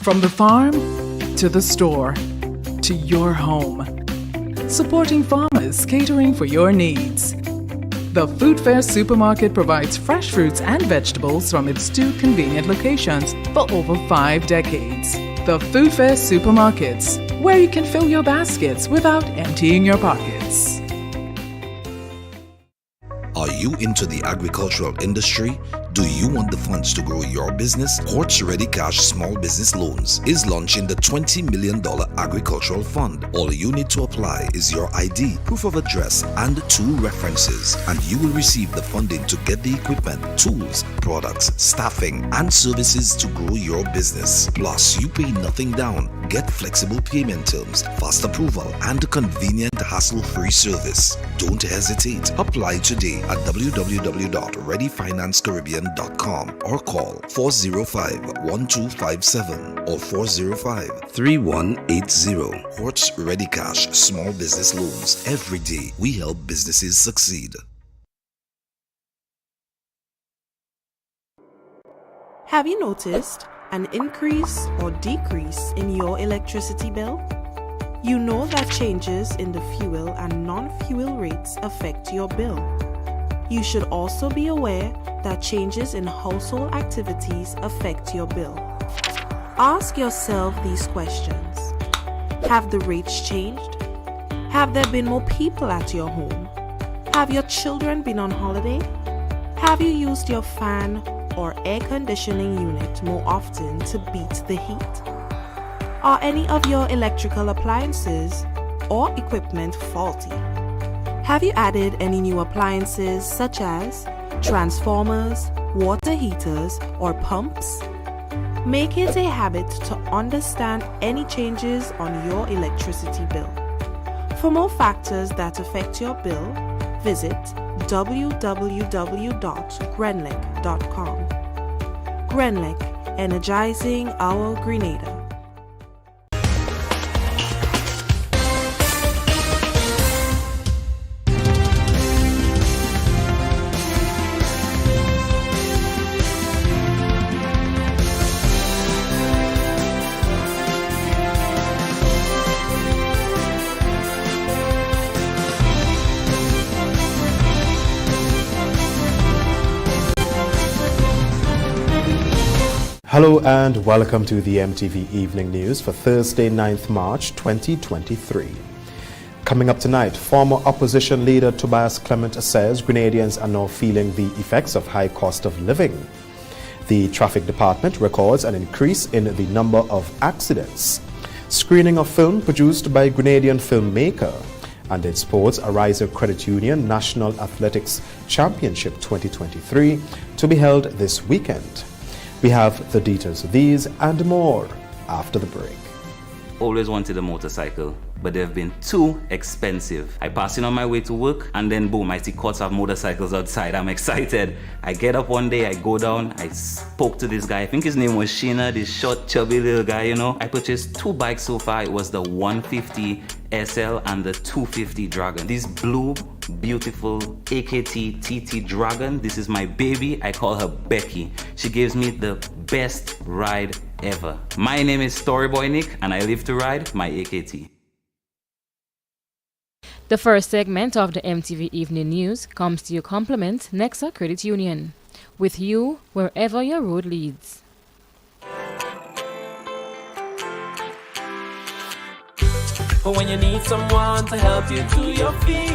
From the farm to the store to your home. Supporting farmers catering for your needs. The Food Fair Supermarket provides fresh fruits and vegetables from its 2 convenient locations for over 5 decades. The Food Fair Supermarkets, where you can fill your baskets without emptying your pockets. Are you into the agricultural industry? Do you want the funds to grow your business? Quartz Ready Cash Small Business Loans is launching the $20 million Agricultural Fund. All you need to apply is your ID, proof of address, and 2 references, and you will receive the funding to get the equipment, tools, products, staffing, and services to grow your business. Plus, you pay nothing down. Get flexible payment terms, fast approval, and convenient hassle-free service. Don't hesitate. Apply today at www.readyfinancecaribbean.com or call 405-1257 or 405-3180. Quartz Ready Cash Small Business Loans. Every day we help businesses succeed. Have you noticed an increase or decrease in your electricity bill? You know that changes in the fuel and non-fuel rates affect your bill. You should also be aware that changes in household activities affect your bill. Ask yourself these questions. Have the rates changed? Have there been more people at your home? Have your children been on holiday? Have you used your fan or air conditioning unit more often to beat the heat? Are any of your electrical appliances or equipment faulty? Have you added any new appliances such as transformers, water heaters, or pumps? Make it a habit to understand any changes on your electricity bill. For more factors that affect your bill, visit www.grenlec.com. Grenlec, energizing our Grenada. Hello and welcome to the MTV Evening News for Thursday, 9th March 2023. Coming up tonight, former opposition leader Tobias Clement says Grenadians are now feeling the effects of high cost of living. The traffic department records an increase in the number of accidents. Screening of film produced by Grenadian filmmaker. And in sports, a Riser Credit Union National Athletics Championship 2023 to be held this weekend. We have the details of these and more after the break. Always wanted a motorcycle, but they've been too expensive. I pass in on my way to work and then boom, I see courts of motorcycles outside. I'm excited. I get up one day, I go down, I spoke to this guy. I think his name was Sheena, this short, chubby little guy, you know. I purchased 2 bikes so far. It was the 150 SL and the 250 Dragon. This blue, beautiful AKT TT Dragon. This is my baby. I call her Becky. She gives me the best ride ever. My name is Storyboy Nick and I live to ride my AKT. The first segment of the MTV Evening News comes to you compliment Nexa Credit Union. With you wherever your road leads. When you need someone to help you to your feet,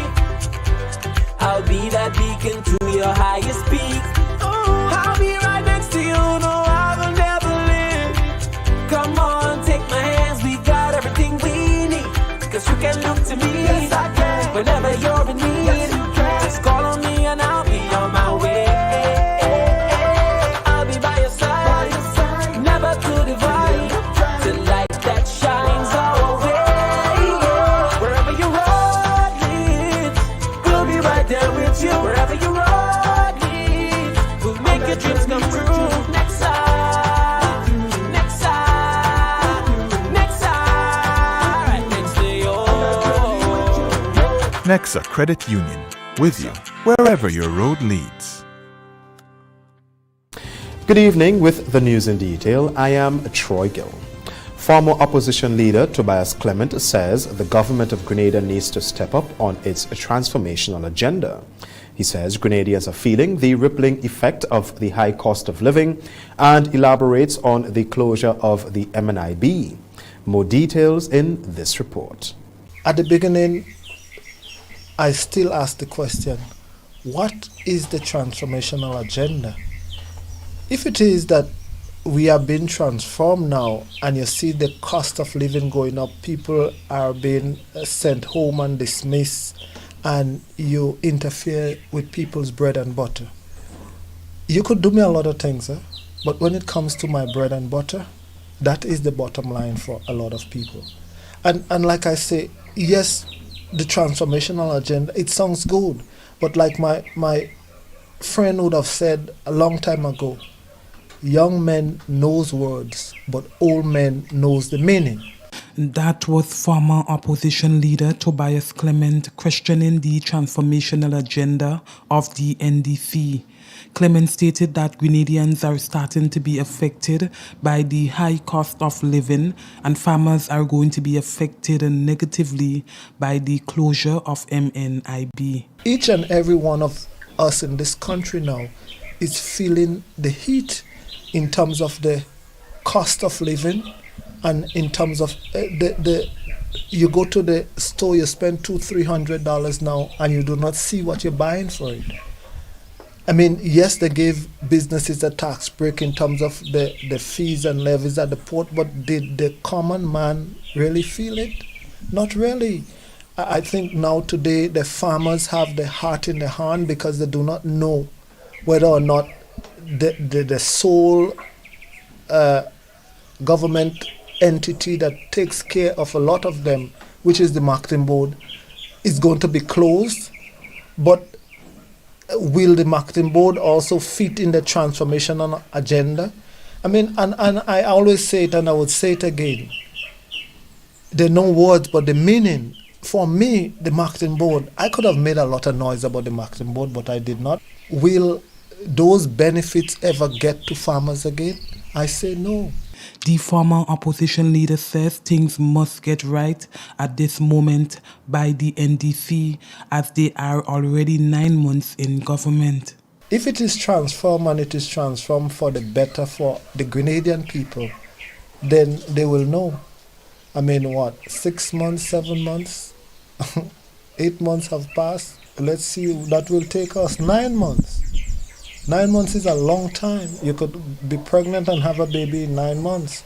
I'll be that beacon to your highest peak. I'll be right next to you, no, I will never leave. Come on, take my hands, we got everything we need. Cause you can look to me, yes, I can. Whenever you're in need, yes, you can. Just call on me and I'll be on my way. I'll be by your side, never to divide. The light that shines our way. Wherever your road leads, we'll be right there with you. Wherever your road leads, we'll make your dreams come true. Next side, next side, next side, right next to you. Nexa Credit Union, with you wherever your road leads. Good evening with the news in detail. I am Troy Gill. Former opposition leader Tobias Clement says the government of Grenada needs to step up on its transformational agenda. He says Grenadians are feeling the rippling effect of the high cost of living and elaborates on the closure of the MNIB. More details in this report. At the beginning, I still ask the question, what is the transformational agenda? If it is that we are being transformed now and you see the cost of living going up, people are being sent home and dismissed, and you interfere with people's bread and butter. You could do me a lot of things, but when it comes to my bread and butter, that is the bottom line for a lot of people. And like I say, yes, the transformational agenda, it sounds good, but like my friend would have said a long time ago, young men knows words, but old men knows the meaning. That was former opposition leader Tobias Clement questioning the transformational agenda of the NDC. Clement stated that Grenadians are starting to be affected by the high cost of living and farmers are going to be affected negatively by the closure of MNIB. Each and every one of us in this country now is feeling the heat in terms of the cost of living. And in terms of you go to the store, you spend $200-300 now, and you do not see what you're buying for it. I mean, yes, they gave businesses a tax break in terms of the fees and levies at the port, but did the common man really feel it? Not really. I think now today the farmers have the heart in their hand because they do not know whether or not the sole government entity that takes care of a lot of them, which is the marketing board, is going to be closed. But will the marketing board also fit in the transformational agenda? I mean, and I always say it and I would say it again. There are no words, but the meaning. For me, the marketing board, I could have made a lot of noise about the marketing board, but I did not. Will those benefits ever get to farmers again? I say no. The former opposition leader says things must get right at this moment by the NDC as they are already 9 months in government. If it is transformed and it is transformed for the better for the Grenadian people, then they will know. I mean, what, 6 months, 7 months, 8 months have passed. Let's see, that will take us 9 months. 9 months is a long time. You could be pregnant and have a baby in 9 months.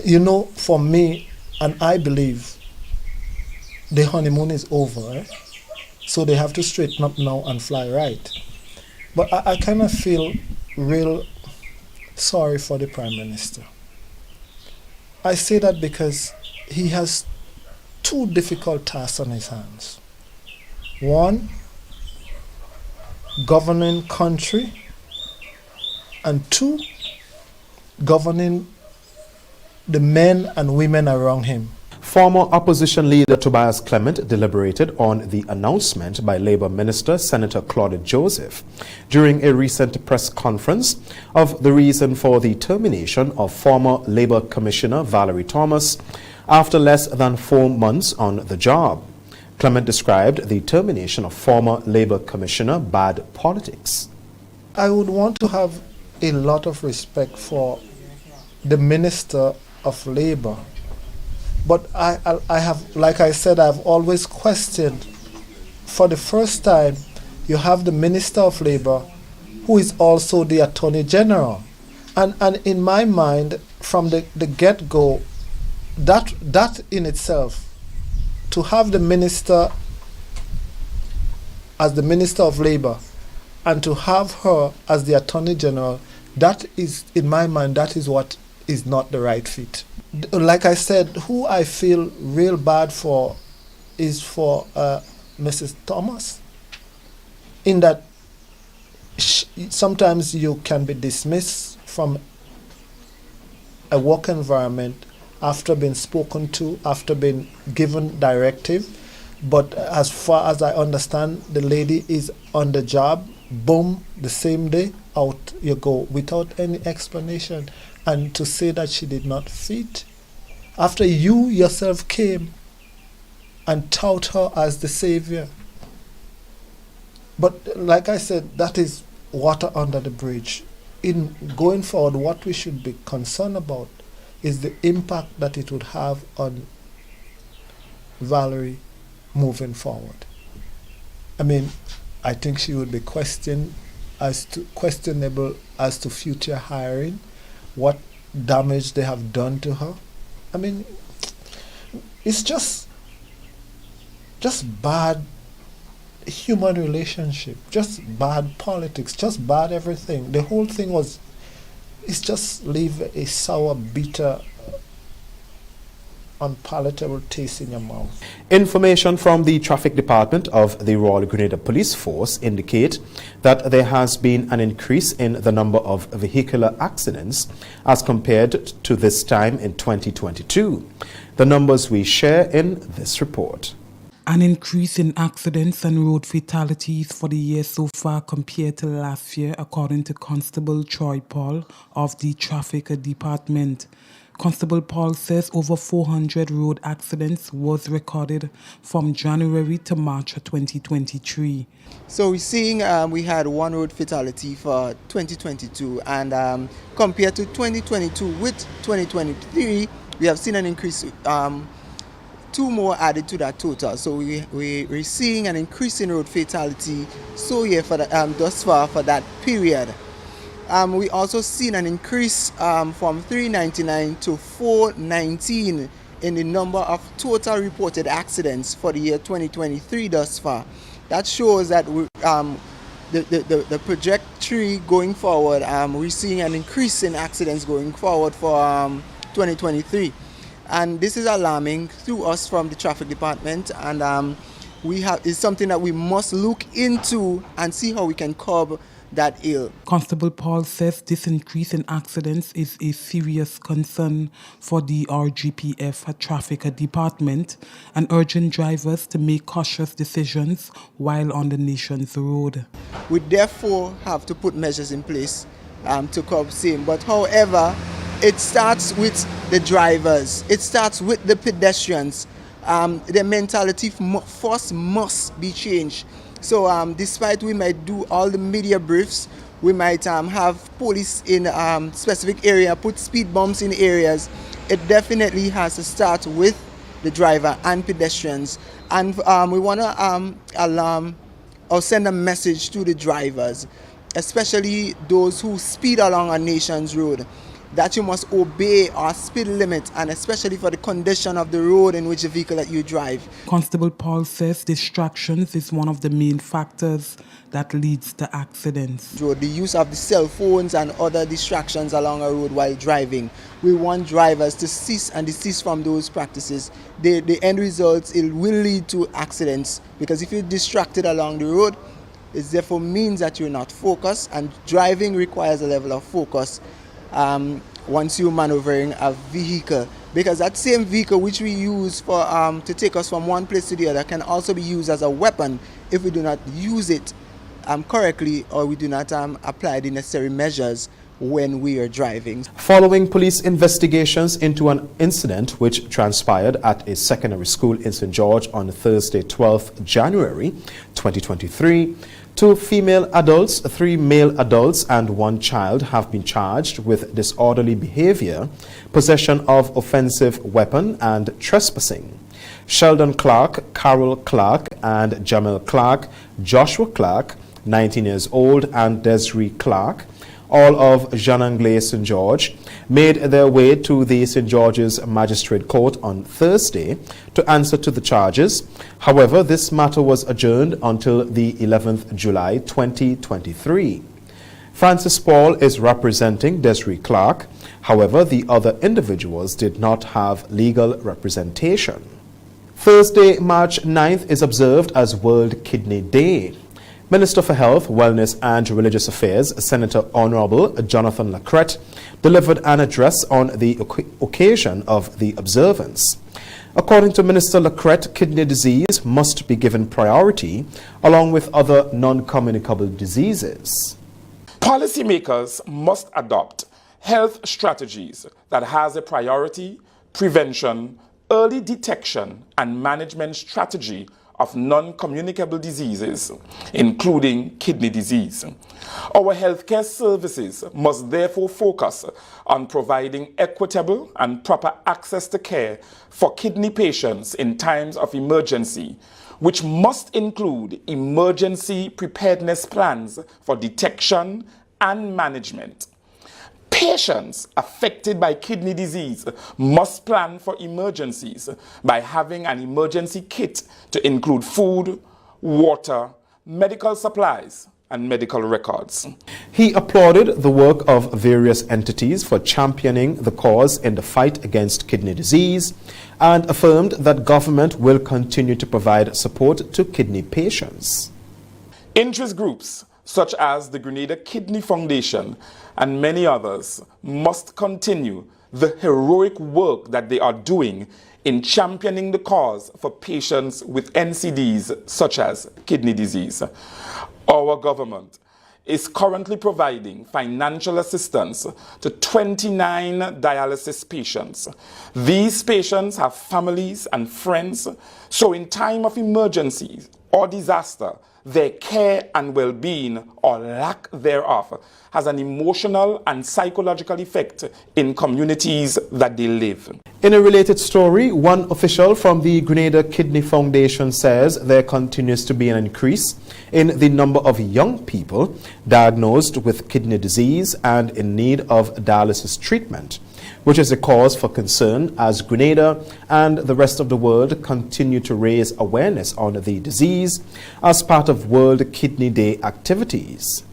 You know, for me, and I believe, the honeymoon is over. So they have to straighten up now and fly right. But I kind of feel real sorry for the Prime Minister. I say that because he has 2 difficult tasks on his hands. One, governing country, and 2, governing the men and women around him. Former opposition leader Tobias Clement deliberated on the announcement by Labour Minister Senator Claudia Joseph during a recent press conference of the reason for the termination of former Labour Commissioner Valerie Thomas after less than 4 months on the job. Clement described the termination of former Labour Commissioner bad politics. I would want to have a lot of respect for the Minister of Labour. But I have, like I said, I've always questioned, for the first time, you have the Minister of Labour who is also the Attorney General. And in my mind, from the get-go, that in itself, to have the minister as the Minister of Labour and to have her as the Attorney General, that is, in my mind, that is what is not the right fit. Like I said, who I feel real bad for is for Mrs. Thomas, in that sometimes you can be dismissed from a work environment after being spoken to, after being given directive. But as far as I understand, the lady is on the job, boom, the same day, out you go without any explanation, and to say that she did not fit after you yourself came and tout her as the savior. But like I said, that is water under the bridge. In going forward, what we should be concerned about is the impact that it would have on Valerie moving forward. I mean, I think she would be questionable as to future hiring, what damage they have done to her. I mean, it's just bad human relationship, just bad politics, just bad everything. The whole thing it's just leave a sour, bitter, unpalatable taste in your mouth. Information from the Traffic Department of the Royal Grenada Police Force indicate that there has been an increase in the number of vehicular accidents as compared to this time in 2022. The numbers we share in this report. An increase in accidents and road fatalities for the year so far compared to last year, according to Constable Troy Paul of the Traffic Department. Constable Paul says over 400 road accidents was recorded from January to March 2023. So we're seeing we had one road fatality for 2022, and compared to 2022 with 2023, we have seen an increase. Two more added to that total, so we're seeing an increase in road fatality for thus far for that period. We also seen an increase from 399 to 419 in the number of total reported accidents for the year 2023 thus far. That shows that the trajectory going forward, we're seeing an increase in accidents going forward for 2023. And this is alarming to us from the Traffic Department, and it's something that we must look into and see how we can curb that ill. Constable Paul says this increase in accidents is a serious concern for the RGPF Traffic Department and urging drivers to make cautious decisions while on the nation's road. We therefore have to put measures in place to curb same, but however, it starts with the drivers. It starts with the pedestrians. Their mentality first must be changed. So despite we might do all the media briefs, we might have police in specific area, put speed bumps in areas, it definitely has to start with the driver and pedestrians. And we want to alarm or send a message to the drivers, especially those who speed along our nation's road, that you must obey our speed limit, and especially for the condition of the road in which the vehicle that you drive. Constable Paul says distractions is one of the main factors that leads to accidents. The use of the cell phones and other distractions along a road while driving. We want drivers to cease and desist from those practices. The end result, it will lead to accidents, because if you're distracted along the road, it therefore means that you're not focused, and driving requires a level of focus once you're maneuvering a vehicle, because that same vehicle which we use for to take us from one place to the other can also be used as a weapon if we do not use it correctly, or we do not apply the necessary measures when we are driving. Following police investigations into an incident which transpired at a secondary school in St. George on Thursday, 12th January 2023, 2 female adults, 3 male adults, and 1 child have been charged with disorderly behavior, possession of offensive weapon, and trespassing. Sheldon Clark, Carol Clark, and Jamel Clark, Joshua Clark, 19 years old, and Desiree Clark, all of Jean Anglais St. George, made their way to the St. George's Magistrate Court on Thursday to answer to the charges. However, this matter was adjourned until the 11th July 2023. Francis Paul is representing Desiree Clark. However, the other individuals did not have legal representation. Thursday, March 9th is observed as World Kidney Day. Minister for Health, Wellness and Religious Affairs, Senator Honorable Jonathan Lacrette, delivered an address on the occasion of the observance. According to Minister Lacrette, kidney disease must be given priority along with other non-communicable diseases. Policymakers must adopt health strategies that has a priority, prevention, early detection and management strategy of non-communicable diseases, including kidney disease. Our healthcare services must therefore focus on providing equitable and proper access to care for kidney patients in times of emergency, which must include emergency preparedness plans for detection and management. Patients affected by kidney disease must plan for emergencies by having an emergency kit to include food, water, medical supplies, and medical records. He applauded the work of various entities for championing the cause in the fight against kidney disease and affirmed that government will continue to provide support to kidney patients. Interest groups such as the Grenada Kidney Foundation and many others must continue the heroic work that they are doing in championing the cause for patients with NCDs such as kidney disease. Our government is currently providing financial assistance to 29 dialysis patients. These patients have families and friends, so in time of emergency or disaster, their care and well-being or lack thereof has an emotional and psychological effect in communities that they live. In a related story, one official from the Grenada Kidney Foundation says there continues to be an increase in the number of young people diagnosed with kidney disease and in need of dialysis treatment, which is a cause for concern as Grenada and the rest of the world continue to raise awareness on the disease as part of World Kidney Day activities.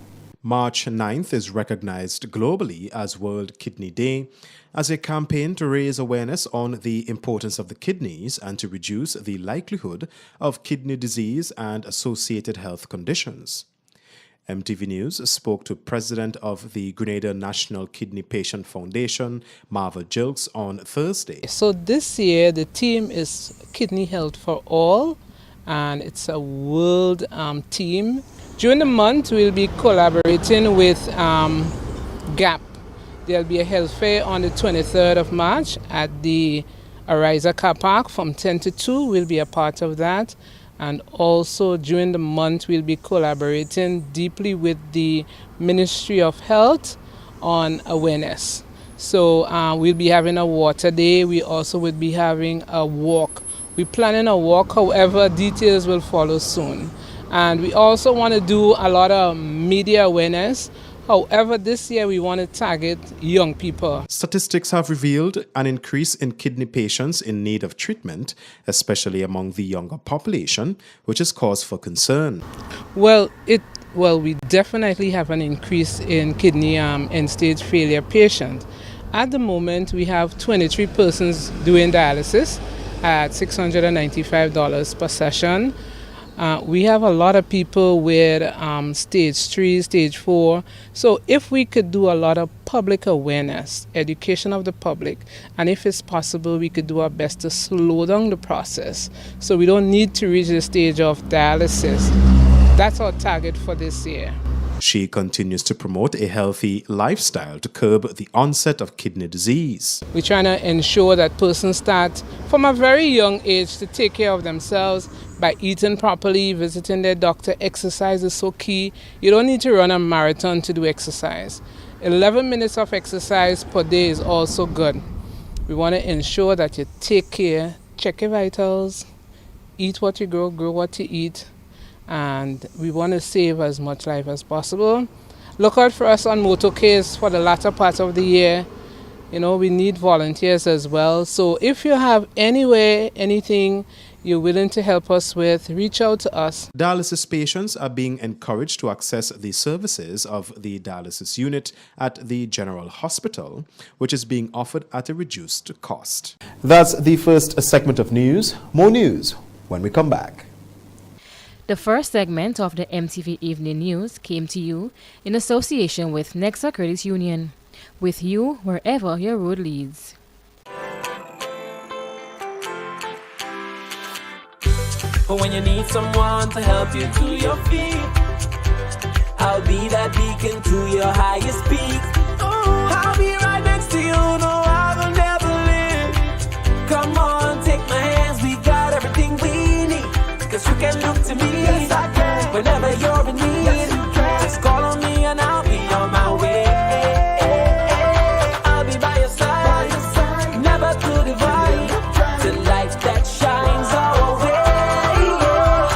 March 9th is recognized globally as World Kidney Day as a campaign to raise awareness on the importance of the kidneys and to reduce the likelihood of kidney disease and associated health conditions. MTV News spoke to President of the Grenada National Kidney Patient Foundation, Marva Jilks, on Thursday. So this year the theme is Kidney Health for All, and it's a world theme. During the month we'll be collaborating with GAP. There'll be a health fair on the 23rd of March at the Ariza Car Park from 10 to 2. We'll be a part of that. And also during the month, we'll be collaborating deeply with the Ministry of Health on awareness. So we'll be having a water day. We also will be having a walk. We're planning a walk, however, details will follow soon. And we also want to do a lot of media awareness. However, this year we want to target young people. Statistics have revealed an increase in kidney patients in need of treatment, especially among the younger population, which is cause for concern. Well, we definitely have an increase in kidney end-stage failure patients. At the moment, we have 23 persons doing dialysis at $695 per session. We have a lot of people with stage 3, stage 4. So if we could do a lot of public awareness, education of the public, and if it's possible, we could do our best to slow down the process so we don't need to reach the stage of dialysis. That's our target for this year. She continues to promote a healthy lifestyle to curb the onset of kidney disease. We're trying to ensure that persons start from a very young age to take care of themselves by eating properly, visiting their doctor. Exercise is so key. You don't need to run a marathon to do exercise. 11 minutes of exercise per day is also good. We want to ensure that you take care, check your vitals, eat what you grow what you eat, and we want to save as much life as possible. Look out for us on motorcades for the latter part of the year. You know, we need volunteers as well. So if you have anything you're willing to help us with, reach out to us. Dialysis patients are being encouraged to access the services of the dialysis unit at the General Hospital, which is being offered at a reduced cost. That's the first segment of news. More news when we come back. The first segment of the MTV Evening News came to you in association with Nexa Credit Union, with you wherever your road leads. But when you need someone to help you to your feet, I'll be that beacon to your highest peak. I'll be right next to you, no, I will never leave. Come on, take my hands, we got everything we need. Cause you can look to me, yes, I can. Whenever you're in need, yes, you can. Just call on me and I'll be on my way. I'll be by your side, never to divide. The light that shines our way.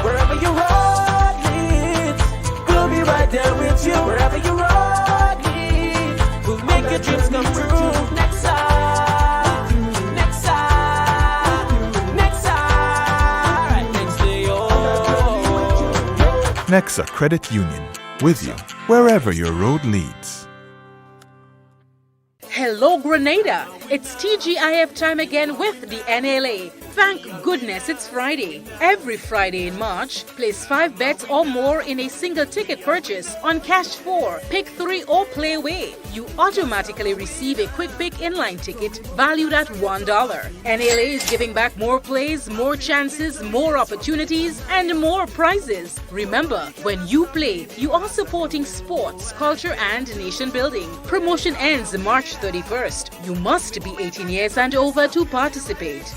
Wherever your road leads, we'll be right there with you. Wherever your road leads, we'll make your dreams come true. Next side, next side, next side, right next to you. Nexa Credit Union, with you wherever your road leads. Hello, Grenada. It's TGIF time again with the NLA. Thank goodness it's Friday. Every Friday in March, place 5 bets or more in a single ticket purchase on Cash 4, Pick 3 or Play Away. You automatically receive a Quick Pick inline ticket valued at $1. NLA is giving back more plays, more chances, more opportunities, and more prizes. Remember, when you play, you are supporting sports, culture, and nation building. Promotion ends March 31st. You must be 18 years and over to participate.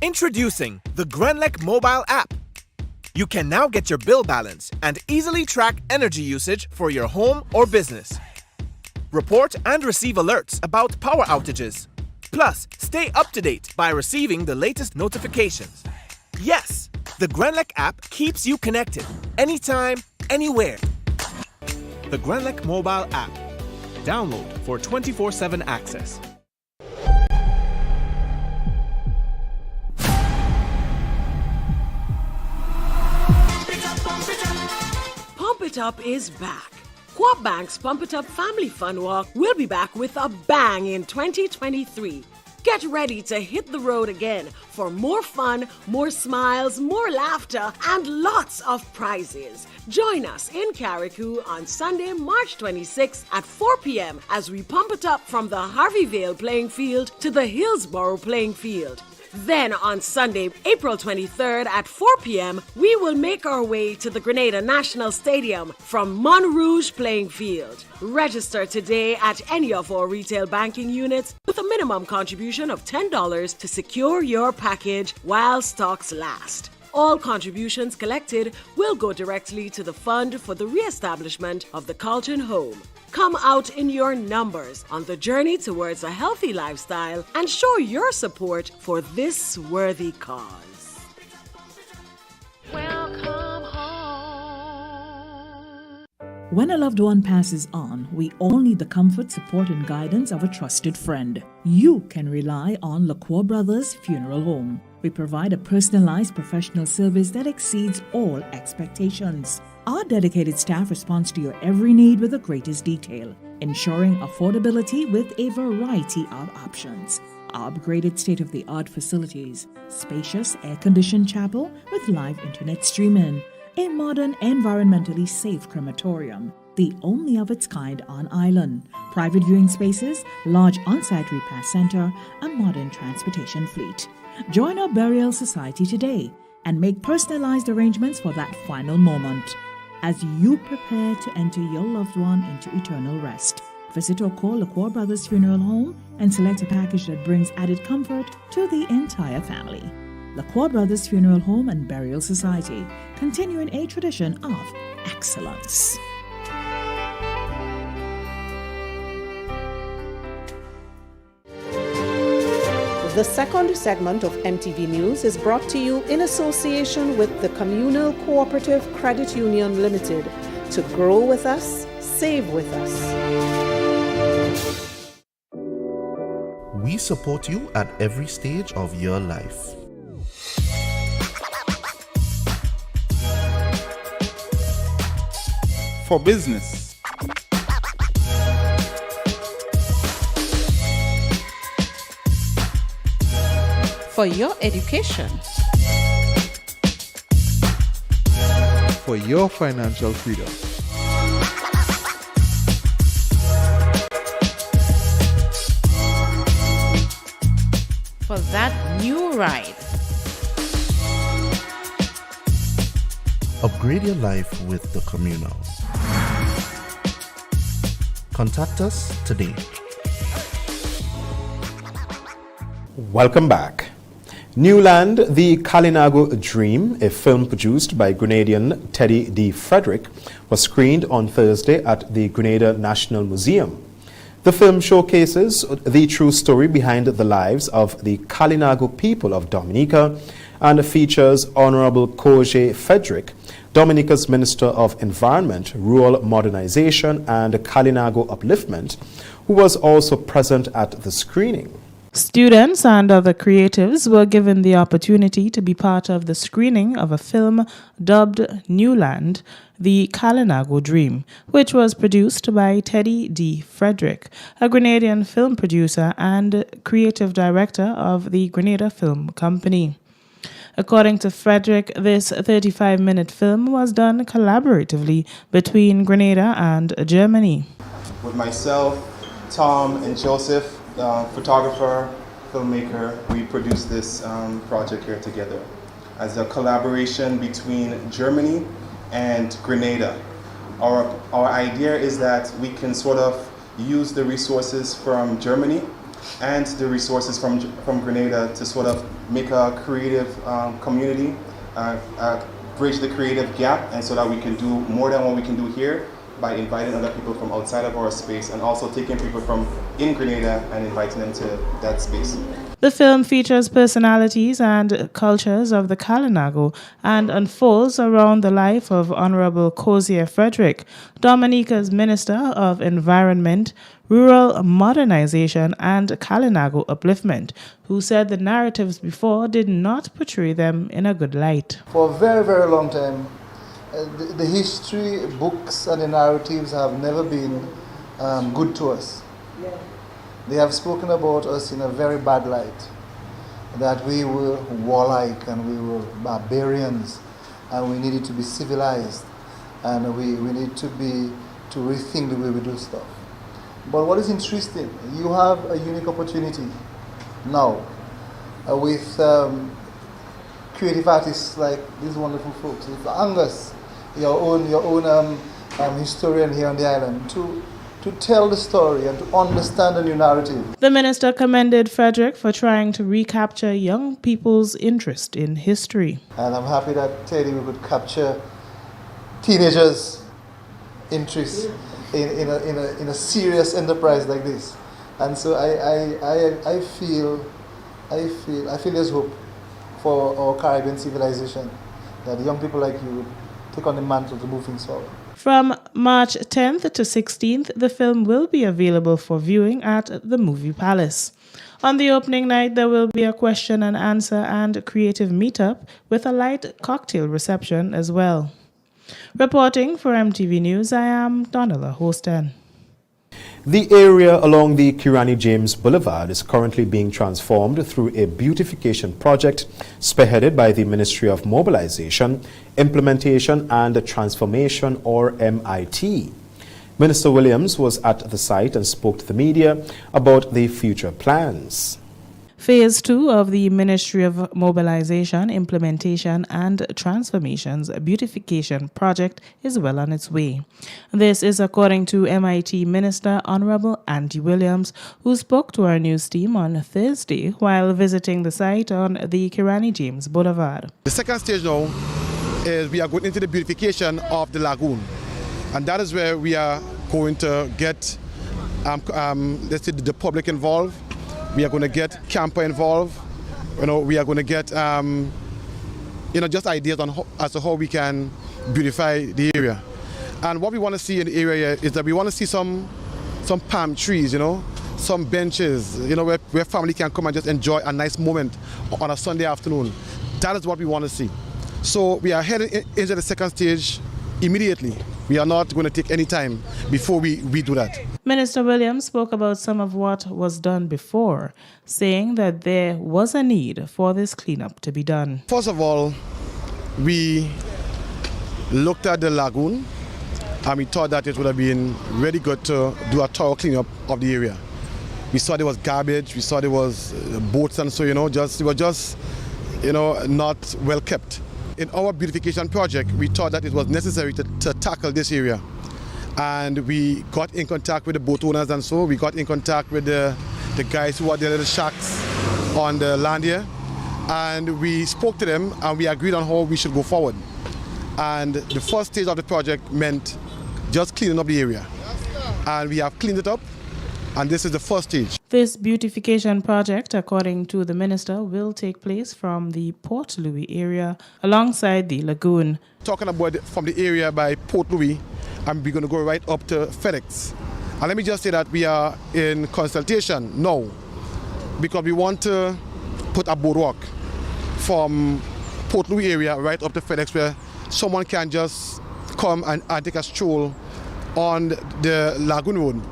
Introducing the Grenlec mobile app. You can now get your bill balance and easily track energy usage for your home or business. Report and receive alerts about power outages. Plus, stay up to date by receiving the latest notifications. Yes, the Grenlec app keeps you connected anytime, anywhere. The Grenlec mobile app. Download for 24/7 access. Pump It Up is back. Co-op Bank's Pump It Up Family Fun Walk will be back with a bang in 2023. Get ready to hit the road again for more fun, more smiles, more laughter, and lots of prizes. Join us in Carriacou on Sunday, March 26th at 4 p.m. as we pump it up from the Harveyvale playing field to the Hillsborough playing field. Then on Sunday, April 23rd at 4 p.m., we will make our way to the Grenada National Stadium from Montrouge playing field. Register today at any of our retail banking units with a minimum contribution of $10 to secure your package while stocks last. All contributions collected will go directly to the fund for the re-establishment of the Carlton Home. Come out in your numbers on the journey towards a healthy lifestyle and show your support for this worthy cause. Welcome home. When a loved one passes on, we all need the comfort, support, and guidance of a trusted friend. You can rely on LaCroix Brothers Funeral Home. We provide a personalized professional service that exceeds all expectations. Our dedicated staff responds to your every need with the greatest detail, ensuring affordability with a variety of options. Our upgraded state-of-the-art facilities, spacious air-conditioned chapel with live internet streaming, a modern, environmentally safe crematorium, the only of its kind on island, private viewing spaces, large on-site repast center, a modern transportation fleet. Join our burial society today and make personalized arrangements for that final moment. As you prepare to enter your loved one into eternal rest, Visit or call LaCour Brothers Funeral Home and select a package that brings added comfort to the entire family. LaCour Brothers Funeral Home and Burial Society, continuing a tradition of excellence. The second segment of MTV News is brought to you in association with the Communal Cooperative Credit Union Limited. To grow with us, save with us. We support you at every stage of your life. For business, For your education. For your financial freedom. For that new ride. Upgrade your life with the Communal. Contact us today. Welcome back. Newland, the Kalinago Dream, a film produced by Grenadian Teddy D. Frederick, was screened on Thursday at the Grenada National Museum. The film showcases the true story behind the lives of the Kalinago people of Dominica and features Honorable Koje Frederick, Dominica's Minister of Environment, Rural Modernization and Kalinago Upliftment, who was also present at the screening. Students and other creatives were given the opportunity to be part of the screening of a film dubbed Newland, The Kalinago Dream, which was produced by Teddy D. Frederick, a Grenadian film producer and creative director of the Grenada Film Company. According to Frederick, this 35-minute film was done collaboratively between Grenada and Germany. With myself, Tom, and Joseph, photographer, filmmaker, we produced this project here together as a collaboration between Germany and Grenada. Our idea is that we can sort of use the resources from Germany and the resources from Grenada to sort of make a creative community, bridge the creative gap, and so that we can do more than what we can do here by inviting other people from outside of our space and also taking people from in Grenada and inviting them to that space. The film features personalities and cultures of the Kalinago and unfolds around the life of Honorable Koje Frederick, Dominica's Minister of Environment, Rural Modernization and Kalinago Upliftment, who said the narratives before did not portray them in a good light. For a very, very long time, the history books and the narratives have never been good to us. Yeah. They have spoken about us in a very bad light, that we were warlike and we were barbarians and we needed to be civilized and we need to rethink the way we do stuff. But what is interesting, you have a unique opportunity now with creative artists like these wonderful folks, with Angus, your own historian here on the island, to tell the story and to understand the new narrative. The minister commended Frederick for trying to recapture young people's interest in history. And I'm happy that Teddy could capture teenagers' interest in a serious enterprise like this. And so I feel there's hope for our Caribbean civilization, that young people like you would take on the mantle to move things forward. From March 10th to 16th, the film will be available for viewing at the Movie Palace. On the opening night, there will be a question and answer and creative meetup with a light cocktail reception as well. Reporting for MTV News, I am Donella Hostin. The area along the Kirani James Boulevard is currently being transformed through a beautification project spearheaded by the Ministry of Mobilization, Implementation and Transformation, or MIT. Minister Williams was at the site and spoke to the media about the future plans. Phase 2 of the Ministry of Mobilization, Implementation and Transformation's beautification project is well on its way. This is according to MIT Minister Honorable Andy Williams, who spoke to our news team on Thursday while visiting the site on the Kirani James Boulevard. The second stage now is we are going into the beautification of the lagoon, and that is where we are going to get let's say the public involved. We are going to get camper involved. We are going to get just ideas on as to how we can beautify the area. And what we want to see in the area is that we want to see some palm trees, some benches, where family can come and just enjoy a nice moment on a Sunday afternoon. That is what we want to see. So we are heading into the second stage immediately. We are not going to take any time before we do that. Minister Williams spoke about some of what was done before, saying that there was a need for this cleanup to be done. First of all, we looked at the lagoon and we thought that it would have been really good to do a thorough cleanup of the area. We saw there was garbage, we saw there was boats and so, it was just, not well kept. In our beautification project, we thought that it was necessary to tackle this area. And we got in contact with the boat owners and so we got in contact with the guys who had their little shacks on the land here. And we spoke to them and we agreed on how we should go forward. And the first stage of the project meant just cleaning up the area. And we have cleaned it up, and this is the first stage. This beautification project, according to the minister, will take place from the Port Louis area alongside the lagoon. Talking about from the area by Port Louis, and we're going to go right up to FedEx. And let me just say that we are in consultation now because we want to put a boardwalk from Port Louis area right up to FedEx where someone can just come and take a stroll on the Lagoon Road,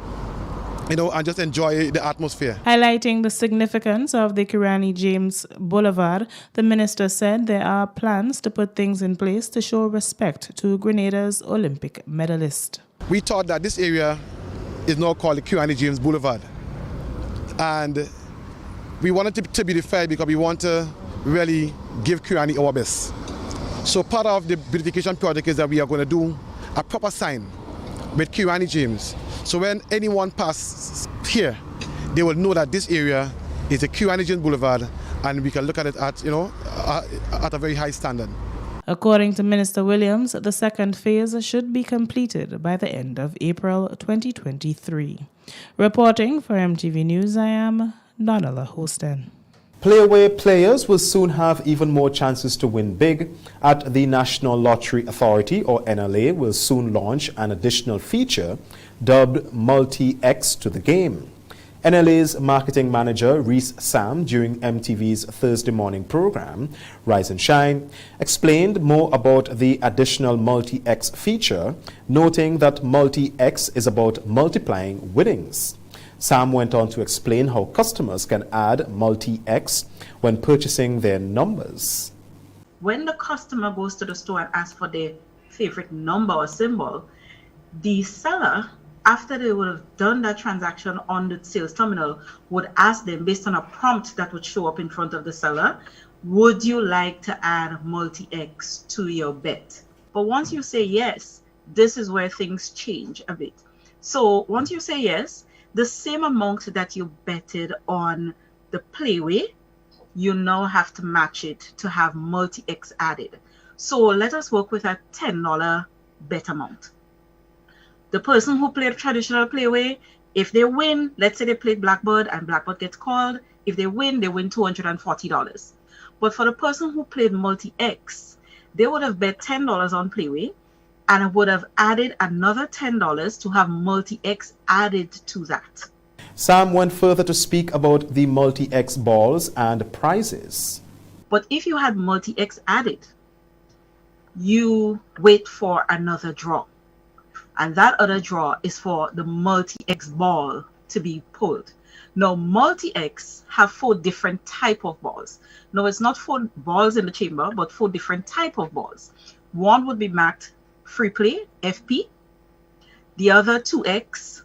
and just enjoy the atmosphere. Highlighting the significance of the Kirani James Boulevard, the minister said there are plans to put things in place to show respect to Grenada's Olympic medalist. We thought that this area is now called the Kirani James Boulevard. And we wanted it to be beautified because we want to really give Kirani our best. So part of the beautification project is that we are going to do a proper sign with Kirani James. So when anyone passes here, they will know that this area is the Kirani James Boulevard and we can look at it at a very high standard. According to Minister Williams, the second phase should be completed by the end of April 2023. Reporting for MTV News, I am Donella Hostin. Playaway players will soon have even more chances to win big. At the National Lottery Authority, or NLA, will soon launch an additional feature dubbed Multi-X to the game. NLA's marketing manager, Reese Sam, during MTV's Thursday morning program, Rise and Shine, explained more about the additional Multi-X feature, noting that Multi-X is about multiplying winnings. Sam went on to explain how customers can add Multi-X when purchasing their numbers. When the customer goes to the store and asks for their favorite number or symbol, the seller, after they would have done that transaction on the sales terminal, would ask them based on a prompt that would show up in front of the seller, would you like to add Multi-X to your bet? But once you say yes, this is where things change a bit. So once you say yes, the same amount that you betted on the Playway, you now have to match it to have Multi-X added. So let us work with a $10 bet amount. The person who played traditional Playway, if they win, let's say they played Blackbird and Blackbird gets called, if they win $240. But for the person who played Multi-X, they would have bet $10 on Playway, and would have added another $10 to have Multi-X added to that. Sam went further to speak about the Multi-X balls and prizes. But if you had Multi-X added, you wait for another draw. And that other draw is for the Multi-X ball to be pulled. Now, Multi-X have 4 different type of balls. Now, it's not 4 balls in the chamber, but 4 different type of balls. One would be marked Free Play, FP, the other 2X,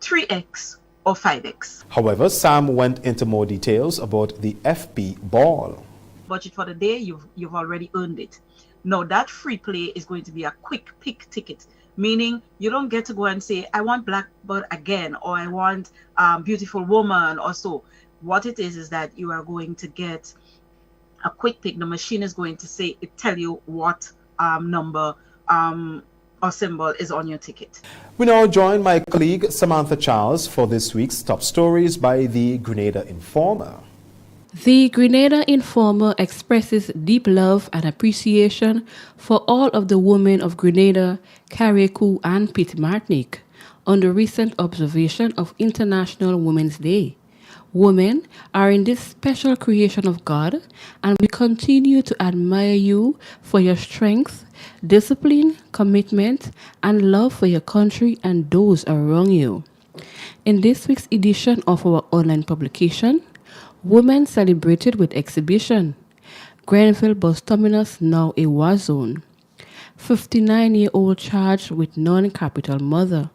3X, or 5x. However, Sam went into more details about the FP ball. Budget for the day, you've already earned it. Now that free play is going to be a quick pick ticket, meaning you don't get to go and say, I want Blackbird again, or I want Beautiful Woman, or so. What it is that you are going to get a quick pick. The machine is going to say, tell you what number or symbol is on your ticket. We now join my colleague Samantha Charles for this week's top stories by the Grenada Informer. The Grenada Informer expresses deep love and appreciation for all of the women of Grenada, Carriacou, and Petite Martinique on the recent observation of International Women's Day. Women are in this special creation of God, and we continue to admire you for your strength, discipline, commitment, and love for your country and those around you. In this week's edition of our online publication, Women celebrated with exhibition. Grenville Bus Terminus now a war zone. 59-year-old charged with non-capital murder.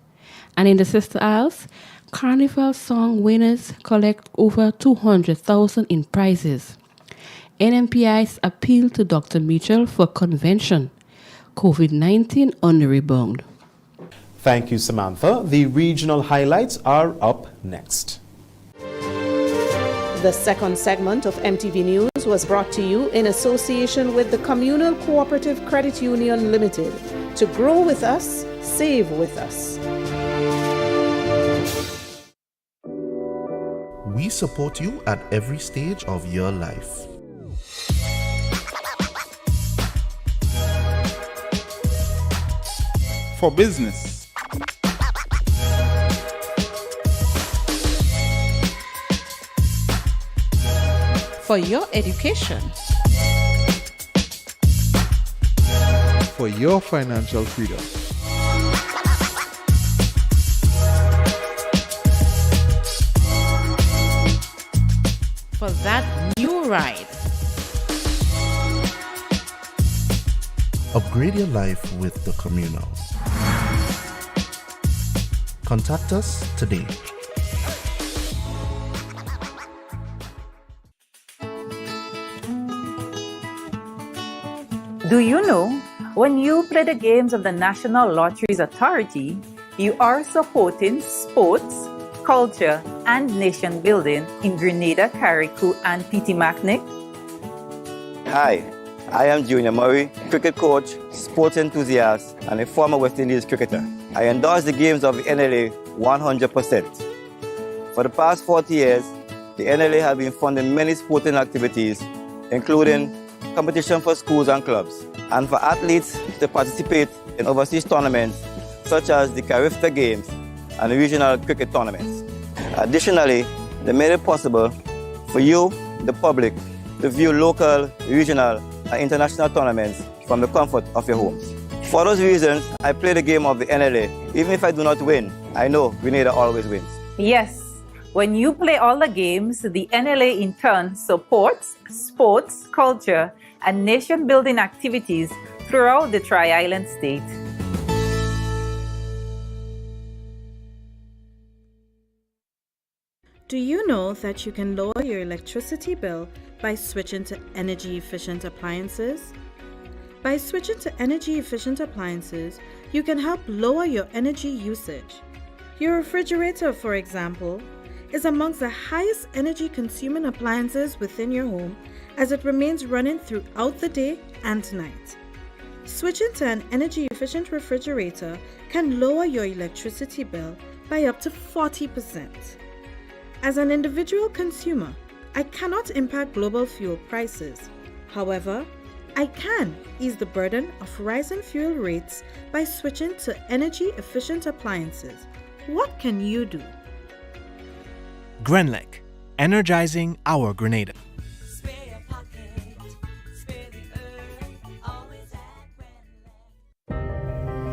And in the Sister Isles, Carnival song winners collect over $200,000 in prizes. NMPI's appeal to Dr. Mitchell for convention. COVID-19 on the rebound. Thank you, Samantha. The regional highlights are up next. The second segment of MTV News was brought to you in association with the Communal Cooperative Credit Union Limited. To grow with us, save with us. We support you at every stage of your life. For business, For your education, for your financial freedom, for that new ride. Upgrade your life with the Communal. Contact us today. Do you know, when you play the games of the National Lotteries Authority, you are supporting sports, culture, and nation building in Grenada, Carriacou, and Petite Martinique? Hi, I am Junior Murray, cricket coach, sports enthusiast, and a former West Indies cricketer. I endorse the games of the NLA 100%. For the past 40 years, the NLA has been funding many sporting activities, including competition for schools and clubs, and for athletes to participate in overseas tournaments such as the Carifta Games and regional cricket tournaments. Additionally, they made it possible for you, the public, to view local, regional, and international tournaments from the comfort of your homes. For those reasons, I play the game of the NLA. Even if I do not win, I know Grenada always wins. Yes, when you play all the games, the NLA in turn supports sports, culture, and nation-building activities throughout the Tri-Island state. Do you know that you can lower your electricity bill by switching to energy-efficient appliances? By switching to energy-efficient appliances, you can help lower your energy usage. Your refrigerator, for example, is amongst the highest energy-consuming appliances within your home, as it remains running throughout the day and night. Switching to an energy-efficient refrigerator can lower your electricity bill by up to 40%. As an individual consumer, I cannot impact global fuel prices. However, I can ease the burden of rising fuel rates by switching to energy-efficient appliances. What can you do? Grenlec, energizing our Grenada.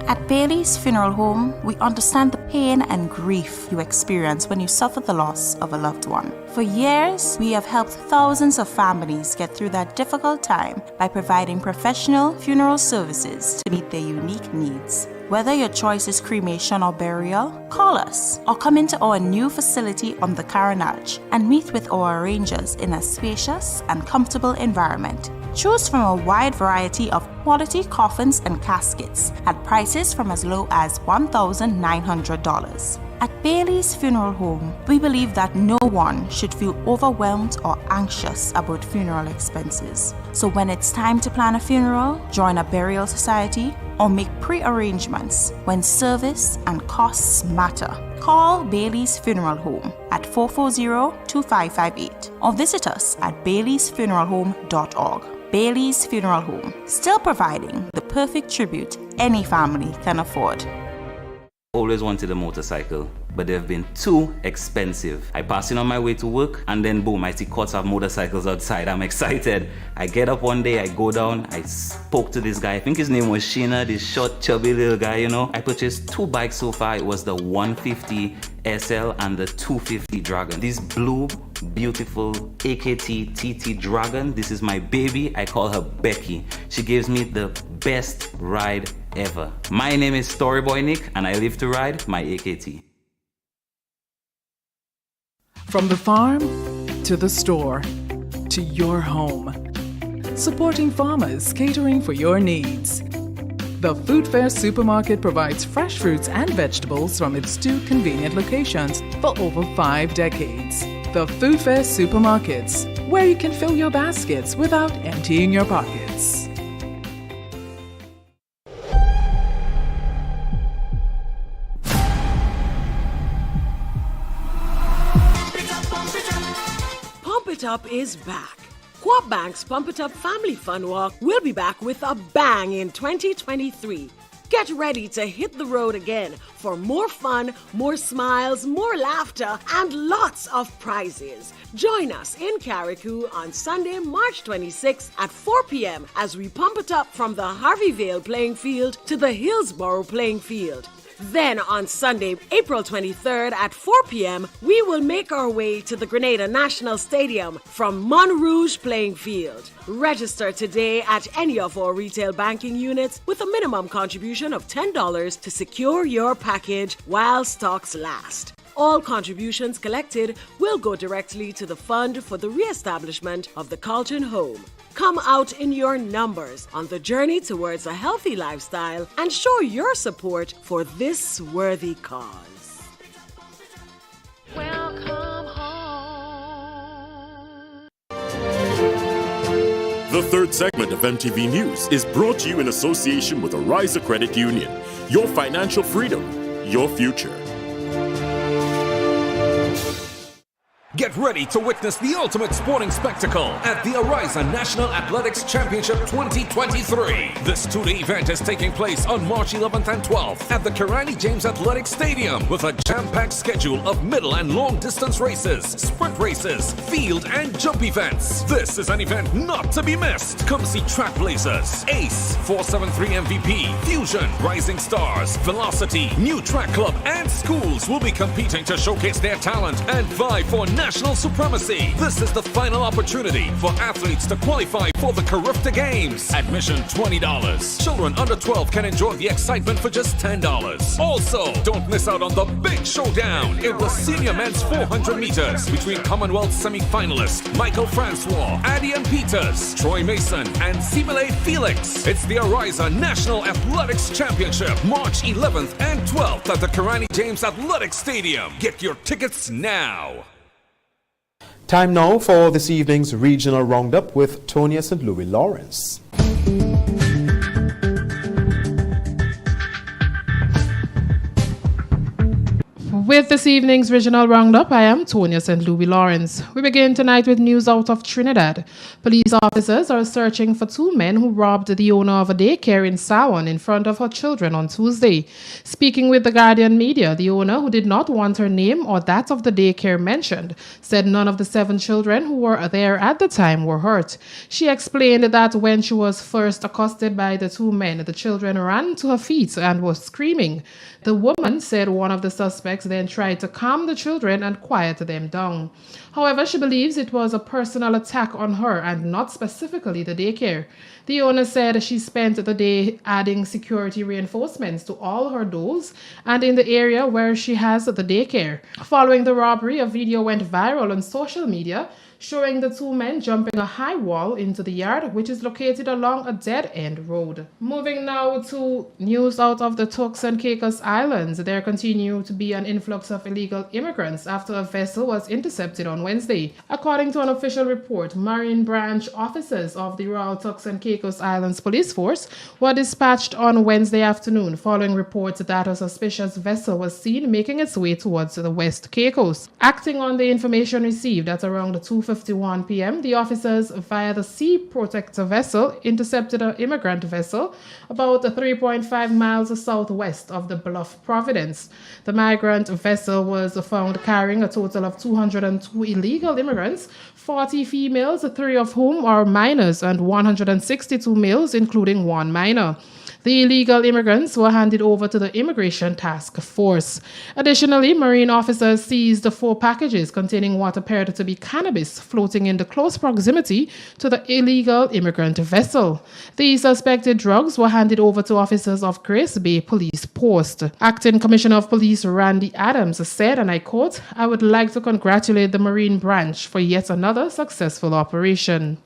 At Bailey's Funeral Home, we understand the pain and grief you experience when you suffer the loss of a loved one. For years, we have helped thousands of families get through that difficult time by providing professional funeral services to meet their unique needs. Whether your choice is cremation or burial, call us or come into our new facility on the Carenage and meet with our arrangers in a spacious and comfortable environment. Choose from a wide variety of quality coffins and caskets at prices from as low as $1,900. At Bailey's Funeral Home, we believe that no one should feel overwhelmed or anxious about funeral expenses. So when it's time to plan a funeral, join a burial society, or make pre-arrangements when service and costs matter, call Bailey's Funeral Home at 440-2558 or visit us at baileysfuneralhome.org. Bailey's Funeral Home, still providing the perfect tribute any family can afford. Always wanted a motorcycle, but they've been too expensive. I pass in on my way to work, and then boom, I see courts of motorcycles outside. I'm excited. I get up one day, I go down, I spoke to this guy. I think his name was Sheena, this short, chubby little guy, you know. I purchased 2 bikes so far. It was the 150 SL and the 250 Dragon. This blue, beautiful AKT TT Dragon, this is my baby. I call her Becky. She gives me the best ride ever. My name is Storyboy Nick, and I live to ride my AKT. From the farm to the store to your home, supporting farmers, catering for your needs. The Food Fair Supermarket provides fresh fruits and vegetables from its 2 convenient locations for over 5 decades. The Food Fair Supermarkets, where you can fill your baskets without emptying your pockets. Pump It Up is back. Co-op Bank's Pump It Up Family Fun Walk will be back with a bang in 2023. Get ready to hit the road again for more fun, more smiles, more laughter, and lots of prizes. Join us in Carriacou on Sunday, March 26th at 4 p.m. as we pump it up from the Harveyvale playing field to the Hillsborough playing field. Then on Sunday, April 23rd at 4 p.m., we will make our way to the Grenada National Stadium from Montrouge playing field. Register today at any of our retail banking units with a minimum contribution of $10 to secure your package while stocks last. All contributions collected will go directly to the fund for the re-establishment of the Carlton Home. Come out in your numbers on the journey towards a healthy lifestyle and show your support for this worthy cause. Welcome home. The third segment of MTV News is brought to you in association with Ariza Credit Union. Your financial freedom, your future. Get ready to witness the ultimate sporting spectacle at the Ariza National Athletics Championship 2023. This 2-day event is taking place on March 11th and 12th at the Karani James Athletic Stadium with a jam-packed schedule of middle and long distance races, sprint races, field and jump events. This is an event not to be missed. Come see Track Blazers, Ace, 473 MVP, Fusion, Rising Stars, Velocity, New Track Club and schools will be competing to showcase their talent and vie for national supremacy. This is the final opportunity for athletes to qualify for the Carifta Games. Admission $20. Children under 12 can enjoy the excitement for just $10. Also, don't miss out on the big showdown in the senior men's 400 meters between Commonwealth semi-finalists Michael Francois, Adian Peters, Troy Mason, and Simile Felix. It's the Ariza National Athletics Championship, March 11th and 12th at the Karani James Athletic Stadium. Get your tickets now. Time now for this evening's regional roundup with Tonya St. Louis Lawrence. With this evening's regional roundup, I am Tonya St. Louis Lawrence. We begin tonight with news out of Trinidad. Police officers are searching for 2 men who robbed the owner of a daycare in Sawan in front of her children on Tuesday. Speaking with the Guardian media, the owner, who did not want her name or that of the daycare mentioned, said none of the 7 children who were there at the time were hurt. She explained that when she was first accosted by the 2 men, the children ran to her feet and were screaming. The woman said one of the suspects then then tried to calm the children and quiet them down. However, she believes it was a personal attack on her and not specifically the daycare. The owner said she spent the day adding security reinforcements to all her doors and in the area where she has the daycare. Following the robbery, a video went viral on social media showing the two men jumping a high wall into the yard, which is located along a dead-end road. Moving now to news out of the Turks and Caicos Islands. There continued to be an influx of illegal immigrants after a vessel was intercepted on Wednesday. According to an official report, Marine Branch officers of the Royal Turks and Caicos Islands Police Force were dispatched on Wednesday afternoon following reports that a suspicious vessel was seen making its way towards the West Caicos. Acting on the information received at around 2:51 p.m., the officers via the Sea Protector vessel intercepted an immigrant vessel about 3.5 miles southwest of the Bluff, Providence. The migrant vessel was found carrying a total of 202 illegal immigrants, 40 females, 3 of whom are minors, and 162 males, including 1 minor. The illegal immigrants were handed over to the Immigration Task Force. Additionally, Marine officers seized 4 packages containing what appeared to be cannabis floating in the close proximity to the illegal immigrant vessel. The suspected drugs were handed over to officers of Grace Bay Police Post. Acting Commissioner of Police Randy Adams said, and I quote, "I would like to congratulate the Marine Branch for yet another successful operation."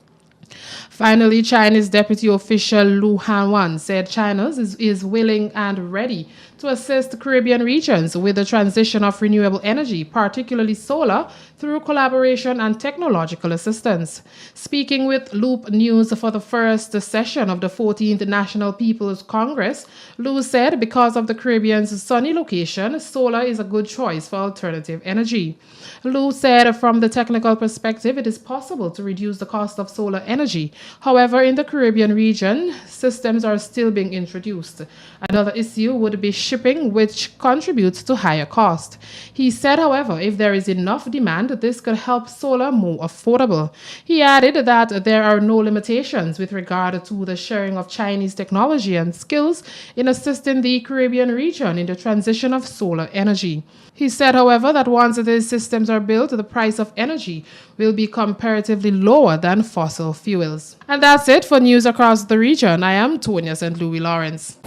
Finally, Chinese deputy official Lu Hanwan said China is willing and ready to assist Caribbean regions with the transition of renewable energy, particularly solar, through collaboration and technological assistance. Speaking with Loop News for the first session of the 14th National People's Congress, Lu said because of the Caribbean's sunny location, solar is a good choice for alternative energy. Lu said from the technical perspective, it is possible to reduce the cost of solar energy. However, in the Caribbean region, systems are still being introduced. Another issue would be shipping, which contributes to higher cost. He said, however, if there is enough demand, this could help solar more affordable. He added that there are no limitations with regard to the sharing of Chinese technology and skills in assisting the Caribbean region in the transition of solar energy. He said, however, that once these systems are built, the price of energy will be comparatively lower than fossil fuels. And that's it for news across the region. I am Tonya St. Louis Lawrence.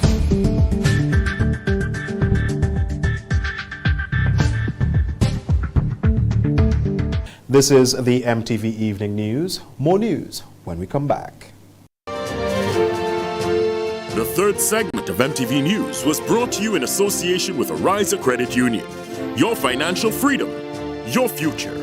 This is the MTV Evening News. More news when we come back. The third segment of MTV News was brought to you in association with Arise Credit Union. Your financial freedom, your future.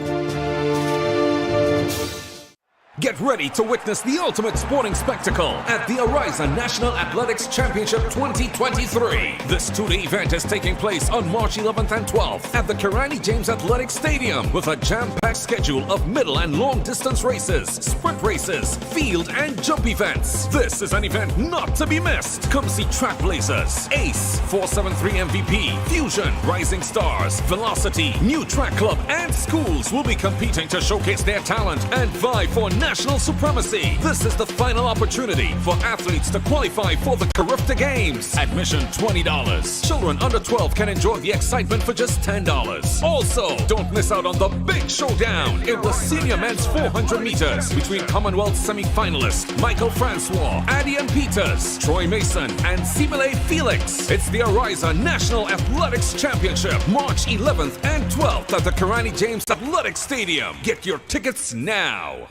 Get ready to witness the ultimate sporting spectacle at the Arise National Athletics Championship 2023. This two-day event is taking place on March 11th and 12th at the Kirani James Athletic Stadium with a jam-packed schedule of middle and long-distance races, sprint races, field and jump events. This is an event not to be missed. Come see Track Blazers, Ace, 473 MVP, Fusion, Rising Stars, Velocity, New Track Club and schools will be competing to showcase their talent and vie for national supremacy. This is the final opportunity for athletes to qualify for the Carifta Games. Admission $20. Children under 12 can enjoy the excitement for just $10. Also, don't miss out on the big showdown in the senior men's 400 meters between Commonwealth semi-finalists Michael Francois, Adian Peters, Troy Mason, and Simile Felix. It's the Ariza National Athletics Championship, March 11th and 12th at the Kirani James Athletic Stadium. Get your tickets now.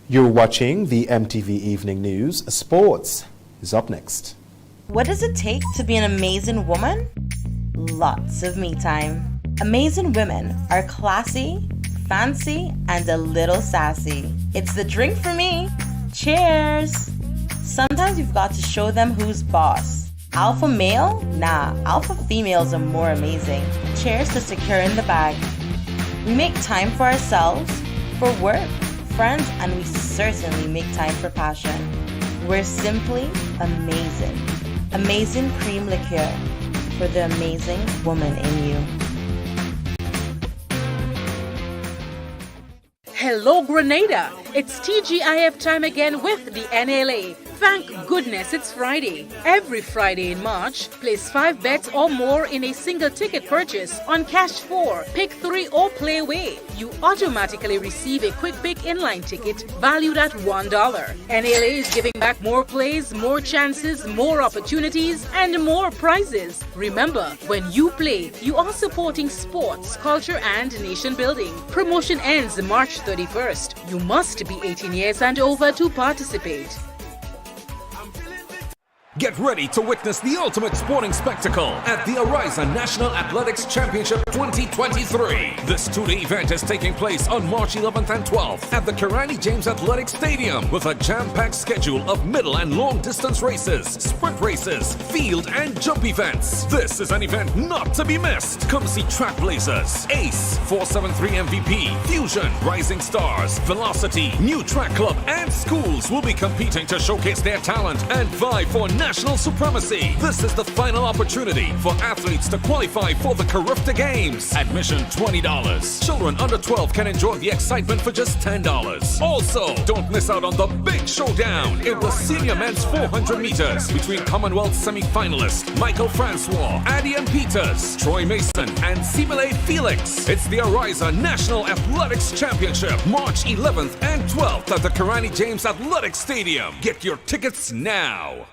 You're watching the MTV Evening News. Sports is up next. What does it take to be an amazing woman? Lots of me time. Amazing women are classy, fancy, and a little sassy. It's the drink for me. Cheers! Sometimes you've got to show them who's boss. Alpha male? Nah, alpha females are more amazing. Cheers to securing the bag. We make time for ourselves, for work, friends, and we certainly make time for passion. We're simply amazing. Amazing cream liqueur for the amazing woman in you. Hello, Grenada. It's TGIF time again with the NLA. Thank goodness it's Friday. Every Friday in March, place 5 bets or more in a single ticket purchase on Cash 4, Pick 3 or Play Away. You automatically receive a Quick Pick inline ticket valued at $1. NLA is giving back more plays, more chances, more opportunities, and more prizes. Remember, when you play, you are supporting sports, culture, and nation building. Promotion ends March 31st. You must be 18 years and over to participate. Get ready to witness the ultimate sporting spectacle at the Ariza National Athletics Championship 2023. This two-day event is taking place on March 11th and 12th at the Kirani James Athletic Stadium with a jam-packed schedule of middle and long-distance races, sprint races, field and jump events. This is an event not to be missed. Come see Track Blazers, Ace, 473 MVP, Fusion, Rising Stars, Velocity, New Track Club, and schools will be competing to showcase their talent and vie for national supremacy. This is the final opportunity for athletes to qualify for the Carifta Games. Admission $20. Children under 12 can enjoy the excitement for just $10. Also, don't miss out on the big showdown in the senior men's 400 meters between Commonwealth semi-finalists Michael Francois, Adian Peters, Troy Mason, and Simile Felix. It's the Ariza National Athletics Championship, March 11th and 12th at the Kirani James Athletic Stadium. Get your tickets now.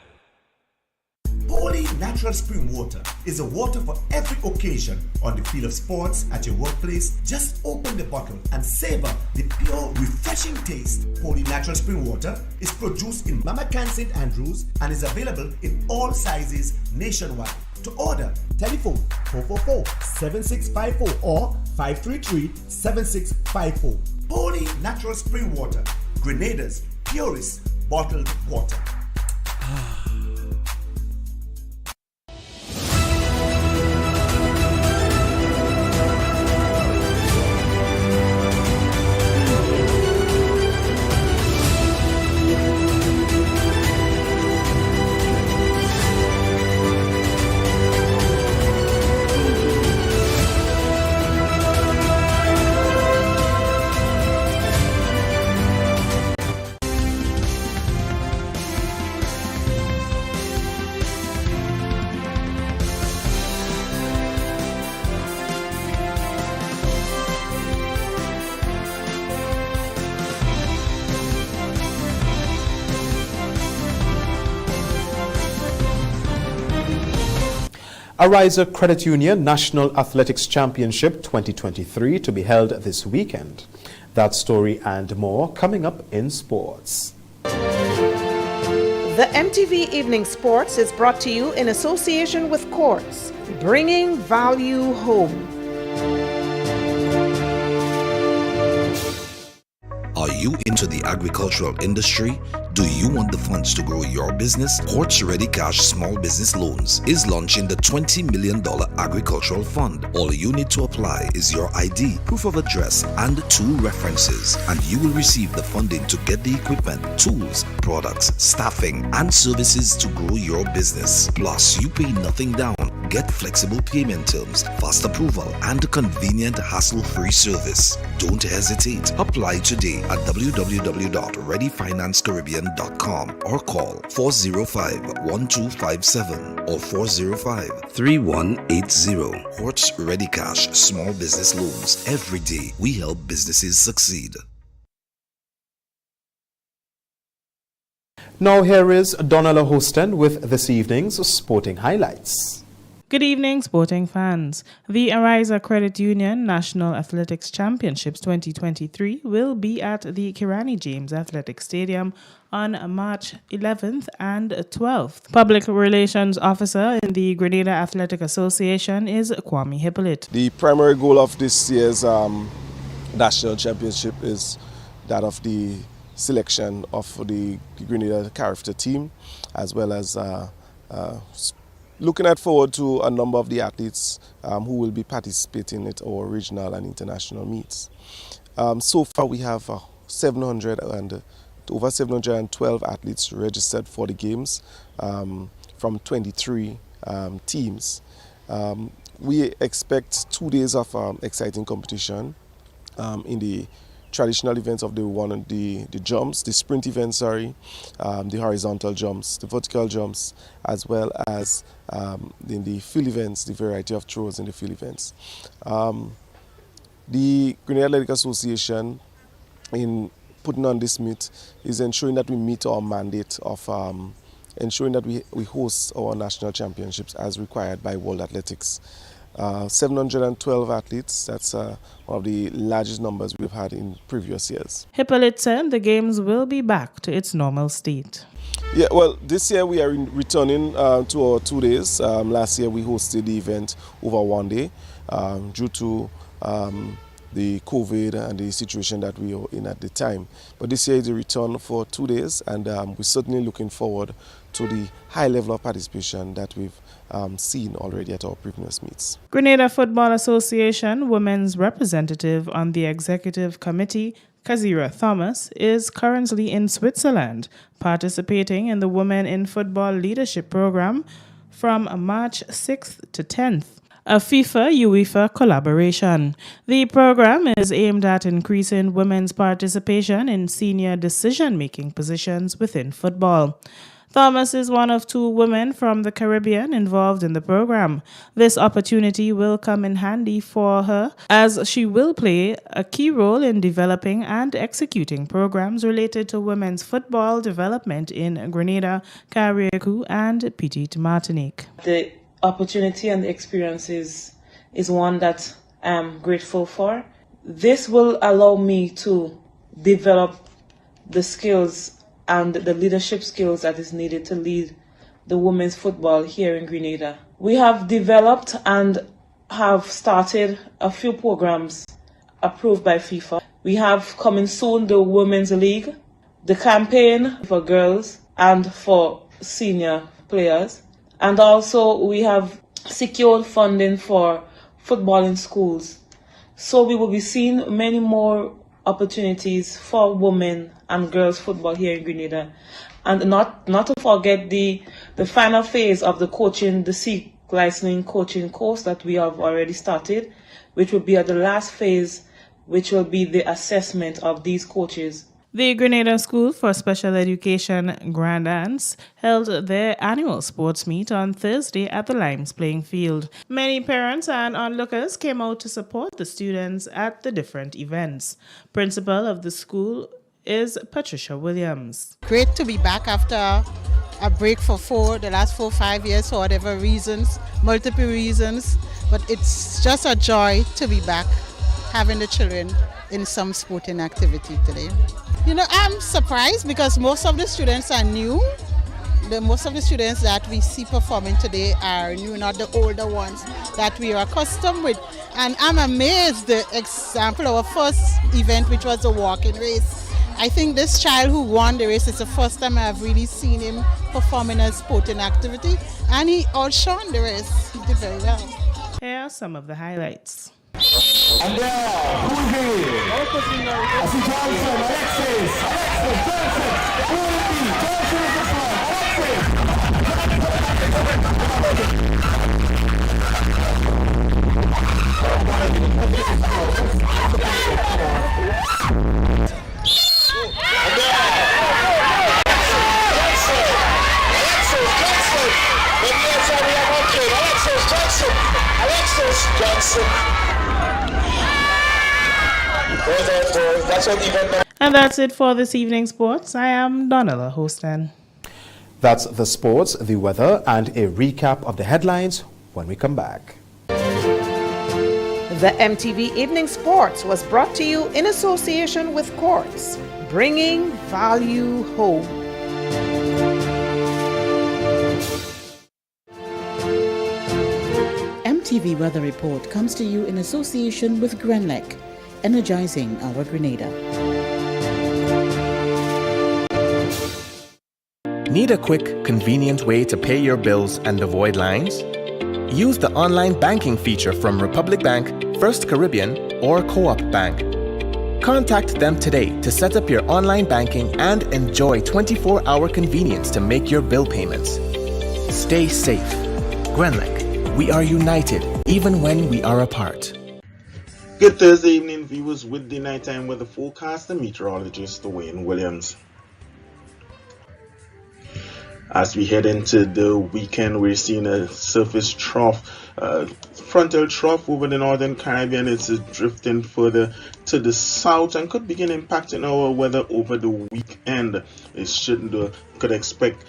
Holy Natural Spring Water is a water for every occasion. On the field of sports, at your workplace, just open the bottle and savor the pure, refreshing taste. Holy Natural Spring Water is produced in Mama Can St. Andrews and is available in all sizes nationwide. To order, telephone 444-7654 or 533-7654. Holy Natural Spring Water, Grenada's purest bottled water. Ariza Credit Union National Athletics Championship 2023 to be held this weekend. That story and more coming up in sports. The MTV Evening Sports is brought to you in association with Quartz, bringing value home. Are you into the agricultural industry? Do you want the funds to grow your business? Quartz Ready Cash Small Business Loans is launching the $20 million agricultural fund. All you need to apply is your ID, proof of address, and 2 references, and you will receive the funding to get the equipment, tools, products, staffing, and services to grow your business. Plus, you pay nothing down. Get flexible payment terms, fast approval, and convenient hassle-free service. Don't hesitate. Apply today at www.readyfinancecaribbean.com or call 405-1257 or 405-3180. Quartz Ready Cash Small Business Loans. Every day, we help businesses succeed. Now here is Donella Houston with this evening's sporting highlights. Good evening, sporting fans. The Ariza Credit Union National Athletics Championships 2023 will be at the Kirani James Athletic Stadium on March 11th and 12th. Public Relations Officer in the Grenada Athletic Association is Kwame Hippolyte. The primary goal of this year's national championship is that of the selection of the Grenada Carifta team, as well as looking forward to a number of the athletes who will be participating at our regional and international meets. So far we have over 712 athletes registered for the games from 23 teams. We expect 2 days of exciting competition in the traditional events of the jumps, the sprint events, the horizontal jumps, the vertical jumps, as well as in the field events, the variety of throws in the field events. The Grenada Athletic Association, in putting on this meet, is ensuring that we meet our mandate of ensuring that we host our national championships as required by World Athletics. 712 athletes, that's one of the largest numbers we've had in previous years. Hippolyte said the Games will be back to its normal state. Yeah, well, this year we are returning to our 2 days. Last year we hosted the event over 1 day due to the COVID and the situation that we were in at the time. But this year is a return for 2 days, and we're certainly looking forward to the high level of participation that we've seen already at our previous meets. Grenada Football Association Women's Representative on the Executive Committee, Kazira Thomas, is currently in Switzerland, participating in the Women in Football Leadership Program from March 6th to 10th. A FIFA-UEFA collaboration. The program is aimed at increasing women's participation in senior decision-making positions within football. Thomas is one of 2 women from the Caribbean involved in the program. This opportunity will come in handy for her as she will play a key role in developing and executing programs related to women's football development in Grenada, Carriacou, and Petite Martinique. The opportunity and the experience is one that I'm grateful for. This will allow me to develop the skills and the leadership skills that is needed to lead the women's football here in Grenada. We have developed and have started a few programs approved by FIFA. We have coming soon the Women's League, the campaign for girls and for senior players. And also we have secured funding for football in schools. So we will be seeing many more opportunities for women and girls football here in Grenada. And not to forget the final phase of the coaching, the C licensing coaching course that we have already started, which will be at the last phase, which will be the assessment of these coaches. The Grenada School for Special Education Grandans held their annual sports meet on Thursday at the Limes playing field. Many parents and onlookers came out to support the students at the different events. Principal of the school is Patricia Williams. Great to be back after a break for the last 4 or 5 years for whatever reasons, multiple reasons, but it's just a joy to be back having the children in some sporting activity today. You know, I'm surprised because most of the students are new. Most of the students that we see performing today are new, not the older ones that we are accustomed with. And I'm amazed, the example, our first event, which was a walking race. I think this child who won the race is the first time I've really seen him performing a sporting activity, and he outshone the race. He did very well. Here are some of the highlights. And there, who's here? I see Johnson, Alexis Johnson, who will be? Johnson is this one, Alexis Johnson. And that's it for this evening's sports. I am Donella Hostan. That's the sports, the weather, and a recap of the headlines when we come back. The MTV Evening Sports was brought to you in association with Quartz, bringing value home. MTV Weather Report comes to you in association with Grenlec, energizing our Grenada. Need a quick, convenient way to pay your bills and avoid lines? Use the online banking feature from Republic Bank, First Caribbean, or Co-op Bank. Contact them today to set up your online banking and enjoy 24-hour convenience to make your bill payments. Stay safe. Grenlec, we are united even when we are apart. Good Thursday evening, viewers, with the nighttime weather forecast and meteorologist Wayne Williams. As we head into the weekend, we're seeing a surface trough, frontal trough over the northern Caribbean. It's drifting further to the south and could begin impacting our weather over the weekend. It could expect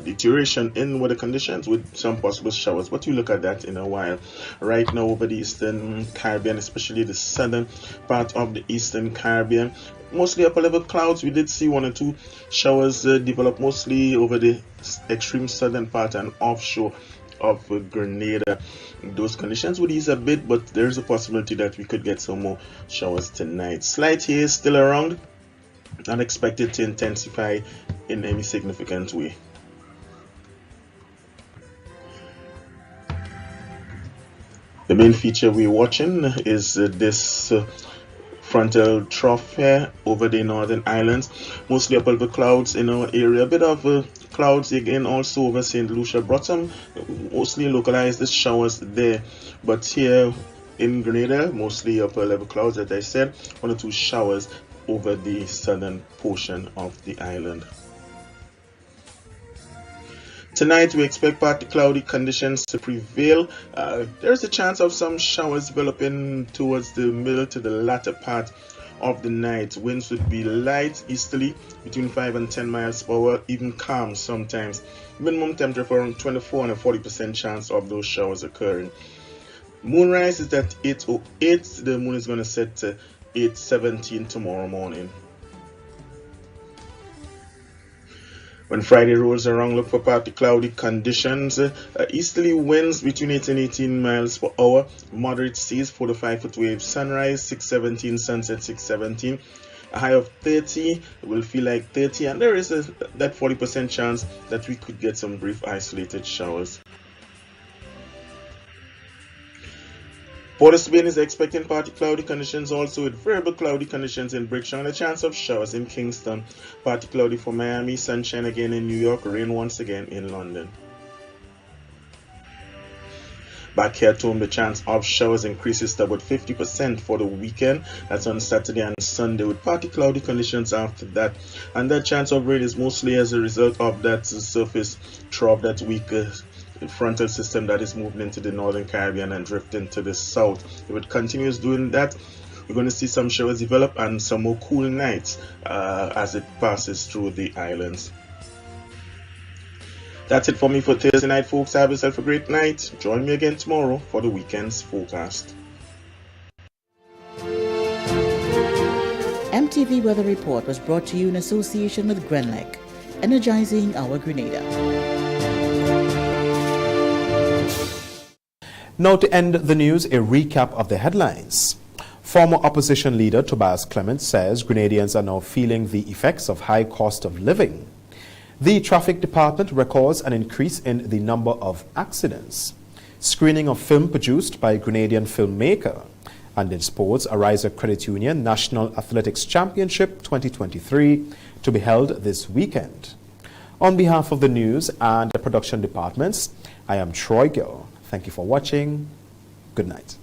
deterioration in weather conditions with some possible showers, but we'll look at that in a while. Right now over the eastern Caribbean, especially the southern part of the eastern Caribbean, mostly upper level clouds. We did see 1 or 2 showers develop mostly over the extreme southern part and offshore of Grenada. Those conditions would ease a bit, but there's a possibility that we could get some more showers tonight. Slight haze still around, not expected to intensify in any significant way. The main feature we're watching is this frontal trough here over the northern islands, mostly upper level clouds in our area. A bit of clouds again also over St. Lucia. Brought some mostly localized showers there, but here in Grenada, mostly upper level clouds, as I said, 1 or 2 showers over the southern portion of the island. Tonight we expect partly cloudy conditions to prevail. There's a chance of some showers developing towards the middle to the latter part of the night. Winds would be light easterly between 5 and 10 miles per hour, even calm sometimes. Minimum temperature for around 24 and a 40% chance of those showers occurring. Moonrise is at 8:08. The moon is going to set to 8:17 tomorrow morning. When Friday rolls around, look for partly cloudy conditions. Easterly winds between 8 and 18 miles per hour. Moderate seas, 4 to 5 foot waves. Sunrise 6:17, sunset 6:17. A high of 30 will feel like 30, and there is that 40% chance that we could get some brief isolated showers. Port of Spain is expecting partly cloudy conditions also, with variable cloudy conditions in Brickshire and a chance of showers in Kingston. Partly cloudy for Miami, sunshine again in New York, rain once again in London. Back here at home, the chance of showers increases to about 50% for the weekend. That's on Saturday and Sunday, with partly cloudy conditions after that. And that chance of rain is mostly as a result of that surface trough, that weak frontal system that is moving into the northern Caribbean and drifting to the south. If it continues doing that, we're going to see some showers develop and some more cool nights as it passes through the islands. That's it for me for Thursday night, folks. Have yourself a great night. Join me again tomorrow for the weekend's forecast. MTV Weather Report was brought to you in association with Grenlec, energizing our Grenada. Now to end the news, a recap of the headlines. Former opposition leader Tobias Clement says Grenadians are now feeling the effects of high cost of living. The traffic department records an increase in the number of accidents. Screening of film produced by a Grenadian filmmaker. And in sports, Ariza Credit Union National Athletics Championship 2023 to be held this weekend. On behalf of the news and the production departments, I am Troy Gill. Thank you for watching. Good night.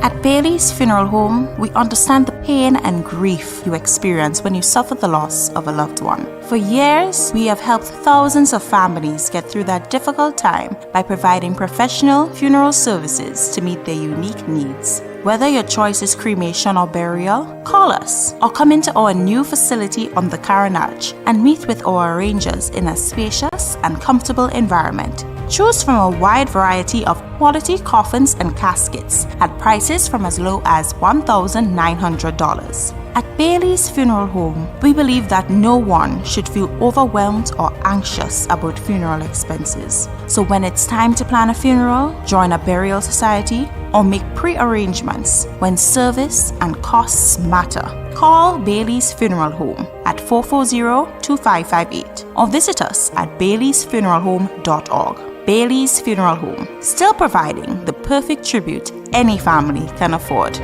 At Bailey's Funeral Home, we understand the pain and grief you experience when you suffer the loss of a loved one. For years, we have helped thousands of families get through that difficult time by providing professional funeral services to meet their unique needs. Whether your choice is cremation or burial, call us or come into our new facility on the Carenage and meet with our arrangers in a spacious and comfortable environment. Choose from a wide variety of quality coffins and caskets at prices from as low as $1,900. At Bailey's Funeral Home, we believe that no one should feel overwhelmed or anxious about funeral expenses. So when it's time to plan a funeral, join a burial society, or make pre-arrangements when service and costs matter, call Bailey's Funeral Home at 440-2558 or visit us at baileysfuneralhome.org. Bailey's Funeral Home, still providing the perfect tribute any family can afford.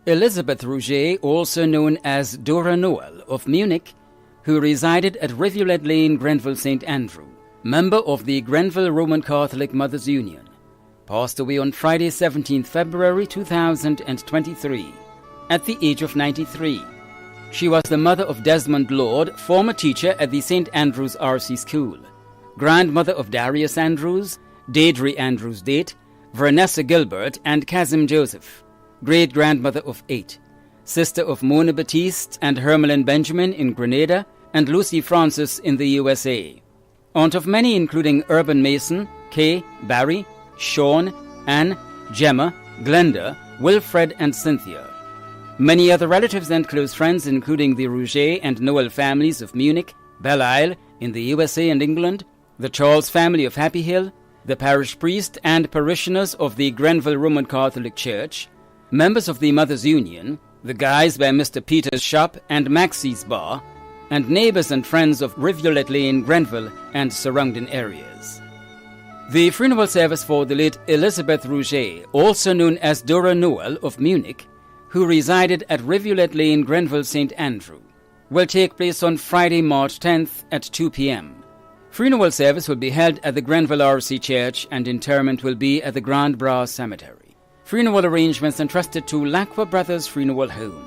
Elizabeth Rouget, also known as Dora Noel of Munich, who resided at Rivulet Lane, Grenville St. Andrew, member of the Grenville Roman Catholic Mothers Union, passed away on Friday 17 February 2023 at the age of 93. She was the mother of Desmond Lord, former teacher at the St. Andrews RC School, grandmother of Darius Andrews, Deirdre Andrews Date, Vernessa Gilbert, and Kazim Joseph, great-grandmother of 8, sister of Mona Batiste and Hermelin Benjamin in Grenada and Lucy Francis in the USA, aunt of many including Urban Mason, Kay, Barry, Sean, Anne, Gemma, Glenda, Wilfred, and Cynthia. Many other relatives and close friends, including the Rouget and Noel families of Munich, Belle Isle in the USA and England, the Charles family of Happy Hill, the parish priest and parishioners of the Grenville Roman Catholic Church, members of the Mothers Union, the guys by Mr. Peter's shop and Maxie's bar, and neighbors and friends of Rivulet Lane, Grenville, and surrounding areas. The funeral service for the late Elizabeth Rouget, also known as Dora Noel of Munich, who resided at Rivulet Lane, Grenville St. Andrew, will take place on Friday, March 10th at 2 p.m. Funeral service will be held at the Grenville RC Church and interment will be at the Grand Bras Cemetery. Funeral arrangements entrusted to Lacqua Brothers Funeral Home.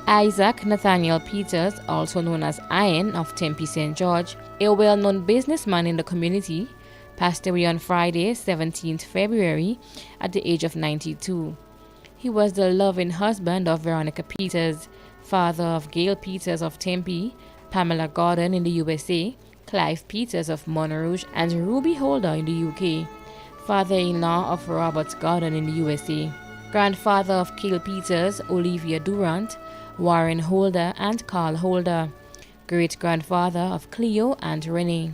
Isaac Nathaniel Peters, also known as Ian of Tempe St. George, a well-known businessman in the community, passed away on Friday, 17th February, at the age of 92. He was the loving husband of Veronica Peters, father of Gail Peters of Tempe, Pamela Gordon in the USA, Clive Peters of Montrouge, and Ruby Holder in the UK. Father-in-law of Robert Gordon in the USA, grandfather of Cale Peters, Olivia Durant, Warren Holder, and Carl Holder, great-grandfather of Cleo and Renee,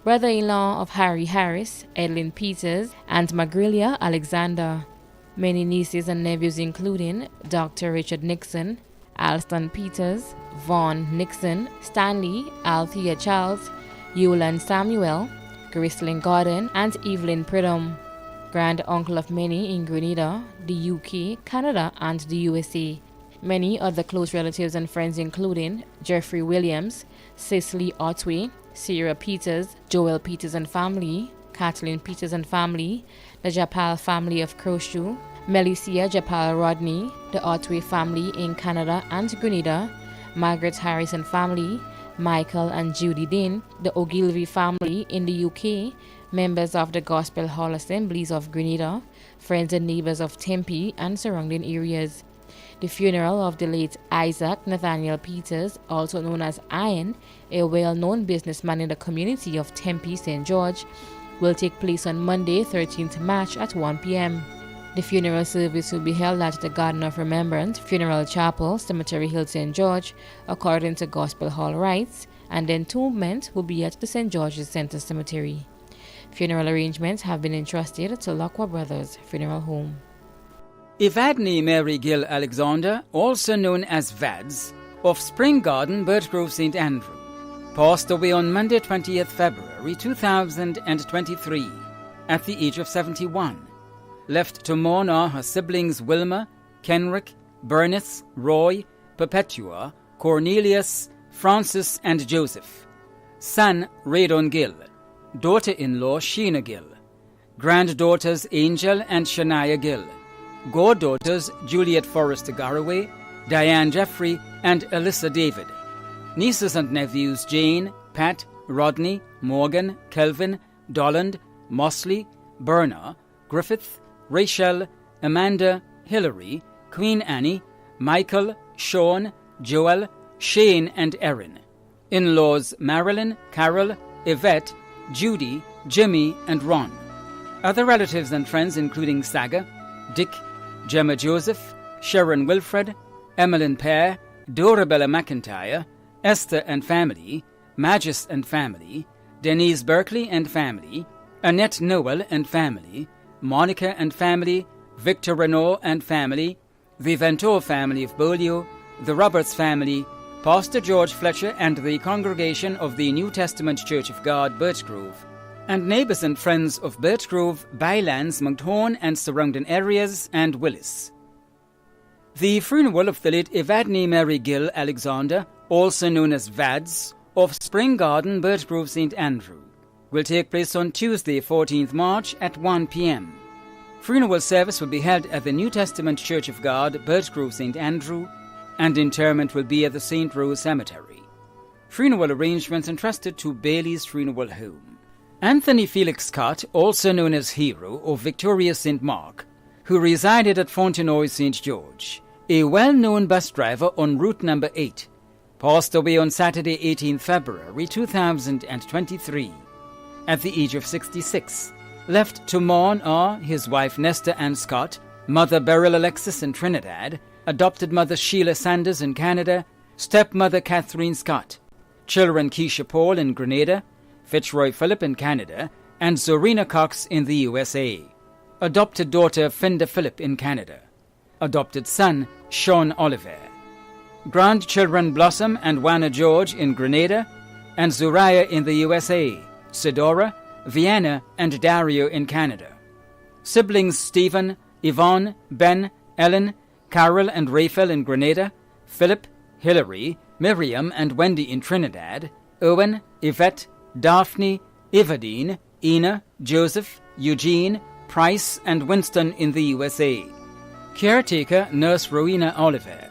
brother-in-law of Harry Harris, Edlin Peters, and Magrilia Alexander. Many nieces and nephews including Dr. Richard Nixon, Alston Peters, Vaughn Nixon, Stanley, Althea Charles, Yolan Samuel, Grisling Gordon, and Evelyn Pridham, grand uncle of many in Grenada, the UK, Canada, and the USA. Many other close relatives and friends including Jeffrey Williams, Cicely Otway, Sarah Peters, Joel Peters and family, Kathleen Peters and family, the Japal family of Crowshoe, Melicia Japal Rodney, the Otway family in Canada and Grenada, Margaret Harris and family, Michael and Judy Dean, the Ogilvy family in the UK, members of the Gospel Hall Assemblies of Grenada, friends and neighbors of Tempe and surrounding areas. The funeral of the late Isaac Nathaniel Peters, also known as Ian, a well-known businessman in the community of Tempe St. George, will take place on Monday, 13th March at 1 p.m. The funeral service will be held at the Garden of Remembrance Funeral Chapel, Cemetery Hill, St. George, according to Gospel Hall rites, and the entombment will be at the St. George's Center Cemetery. Funeral arrangements have been entrusted to Lacqua Brothers Funeral Home. Evadne Mary Gill Alexander, also known as Vads, of Spring Garden, Birchgrove, St. Andrew, passed away on Monday, 20th February 2023, at the age of 71. Left to mourn are her siblings Wilma, Kenrick, Bernice, Roy, Perpetua, Cornelius, Francis, and Joseph. Son Radon Gill. Daughter-in-law Sheena Gill. Granddaughters Angel and Shania Gill. goddaughters Juliet Forrester Garraway, Diane Jeffrey, and Alyssa David. Nieces and nephews Jane, Pat, Rodney, Morgan, Kelvin, Dolland, Mosley, Berna, Griffith, Rachel, Amanda, Hillary, Queen Annie, Michael, Sean, Joel, Shane, and Erin. In-laws Marilyn, Carol, Yvette, Judy, Jimmy, and Ron. Other relatives and friends including Saga, Dick, Gemma Joseph, Sharon Wilfred, Emmeline Pear, Dorabella McIntyre, Esther and family, Magis and family, Denise Berkeley and family, Annette Noel and family, Monica and family, Victor Renault and family, the Ventor family of Beaulieu, the Roberts family, Pastor George Fletcher and the congregation of the New Testament Church of God, Birchgrove, and neighbours and friends of Birchgrove, Bylands, Monthorn and surrounding areas, and Willis. The funeral of the late Evadne Mary Gill Alexander, also known as Vads, of Spring Garden, Birchgrove, St. Andrew, will take place on Tuesday, 14th March at 1 p.m. Funeral service will be held at the New Testament Church of God, Birchgrove, St. Andrew, and interment will be at the St. Rose Cemetery. Funeral arrangements entrusted to Bailey's Funeral Home. Anthony Felix Scott, also known as Hero of Victoria St. Mark, who resided at Fontenoy St. George, a well-known bus driver on route number 8, passed away on Saturday, 18 February 2023, at the age of 66. Left to mourn are his wife Nesta Ann Scott, mother Beryl Alexis in Trinidad, adopted mother Sheila Sanders in Canada, stepmother Catherine Scott, children Keisha Paul in Grenada, Fitzroy Phillip in Canada, and Zorina Cox in the USA. Adopted daughter Finda Phillip in Canada. Adopted son Sean Oliver. Grandchildren Blossom and Wana George in Grenada, and Zuriah in the USA, Sidora, Vienna, and Dario in Canada. Siblings Stephen, Yvonne, Ben, Ellen, Carol and Raphael in Grenada, Philip, Hilary, Miriam and Wendy in Trinidad, Owen, Yvette, Daphne, Evadine, Ina, Joseph, Eugene, Price, and Winston in the USA. Caretaker Nurse Rowena Oliver.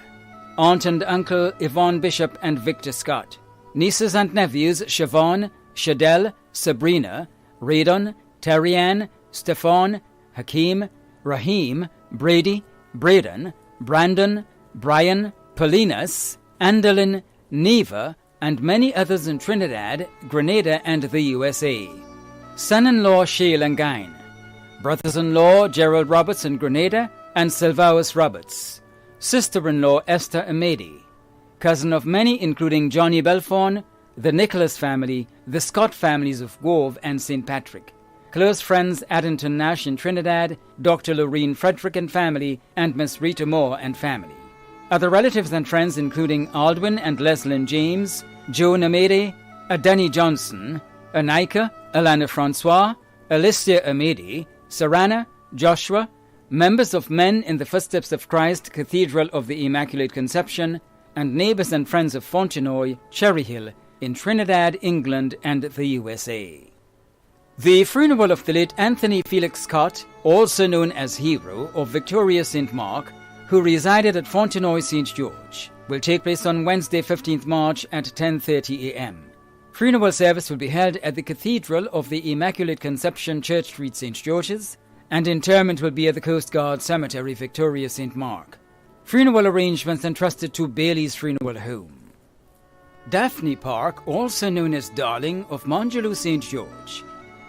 Aunt and uncle Yvonne Bishop and Victor Scott. Nieces and nephews Siobhan, Shadell, Sabrina, Radon, Terrianne, Stefan, Hakeem, Raheem, Brady, Braden, Brandon, Brian, Paulinus, Andalin, Neva, and many others in Trinidad, Grenada, and the USA. Son-in-law Shale and Gain. Brothers-in-law Gerald Roberts in Grenada and Sylvaus Roberts. Sister-in-law Esther Amedi. Cousin of many including Johnny Belfon, the Nicholas family, the Scott families of Grove and St. Patrick. Close friends Addington Nash in Trinidad, Dr. Lorene Frederick and family, and Miss Rita Moore and family. Other relatives and friends including Aldwin and Leslyn James, Joan Amede, Adani Johnson, Anika, Alana Francois, Alicia Amedi, Sarana, Joshua, members of Men in the Footsteps of Christ Cathedral of the Immaculate Conception, and neighbors and friends of Fontenoy, Cherry Hill, in Trinidad, England, and the USA. The funeral of the late Anthony Felix Scott, also known as Hero of Victoria St. Mark, who resided at Fontenoy St. George, will take place on Wednesday, 15th March at 10:30 a.m. Funeral service will be held at the Cathedral of the Immaculate Conception, Church Street, St. George's, and interment will be at the Coast Guard Cemetery, Victoria St. Mark. Funeral arrangements entrusted to Bailey's Funeral Home. Daphne Park, also known as Darling of Mongeloo St. George,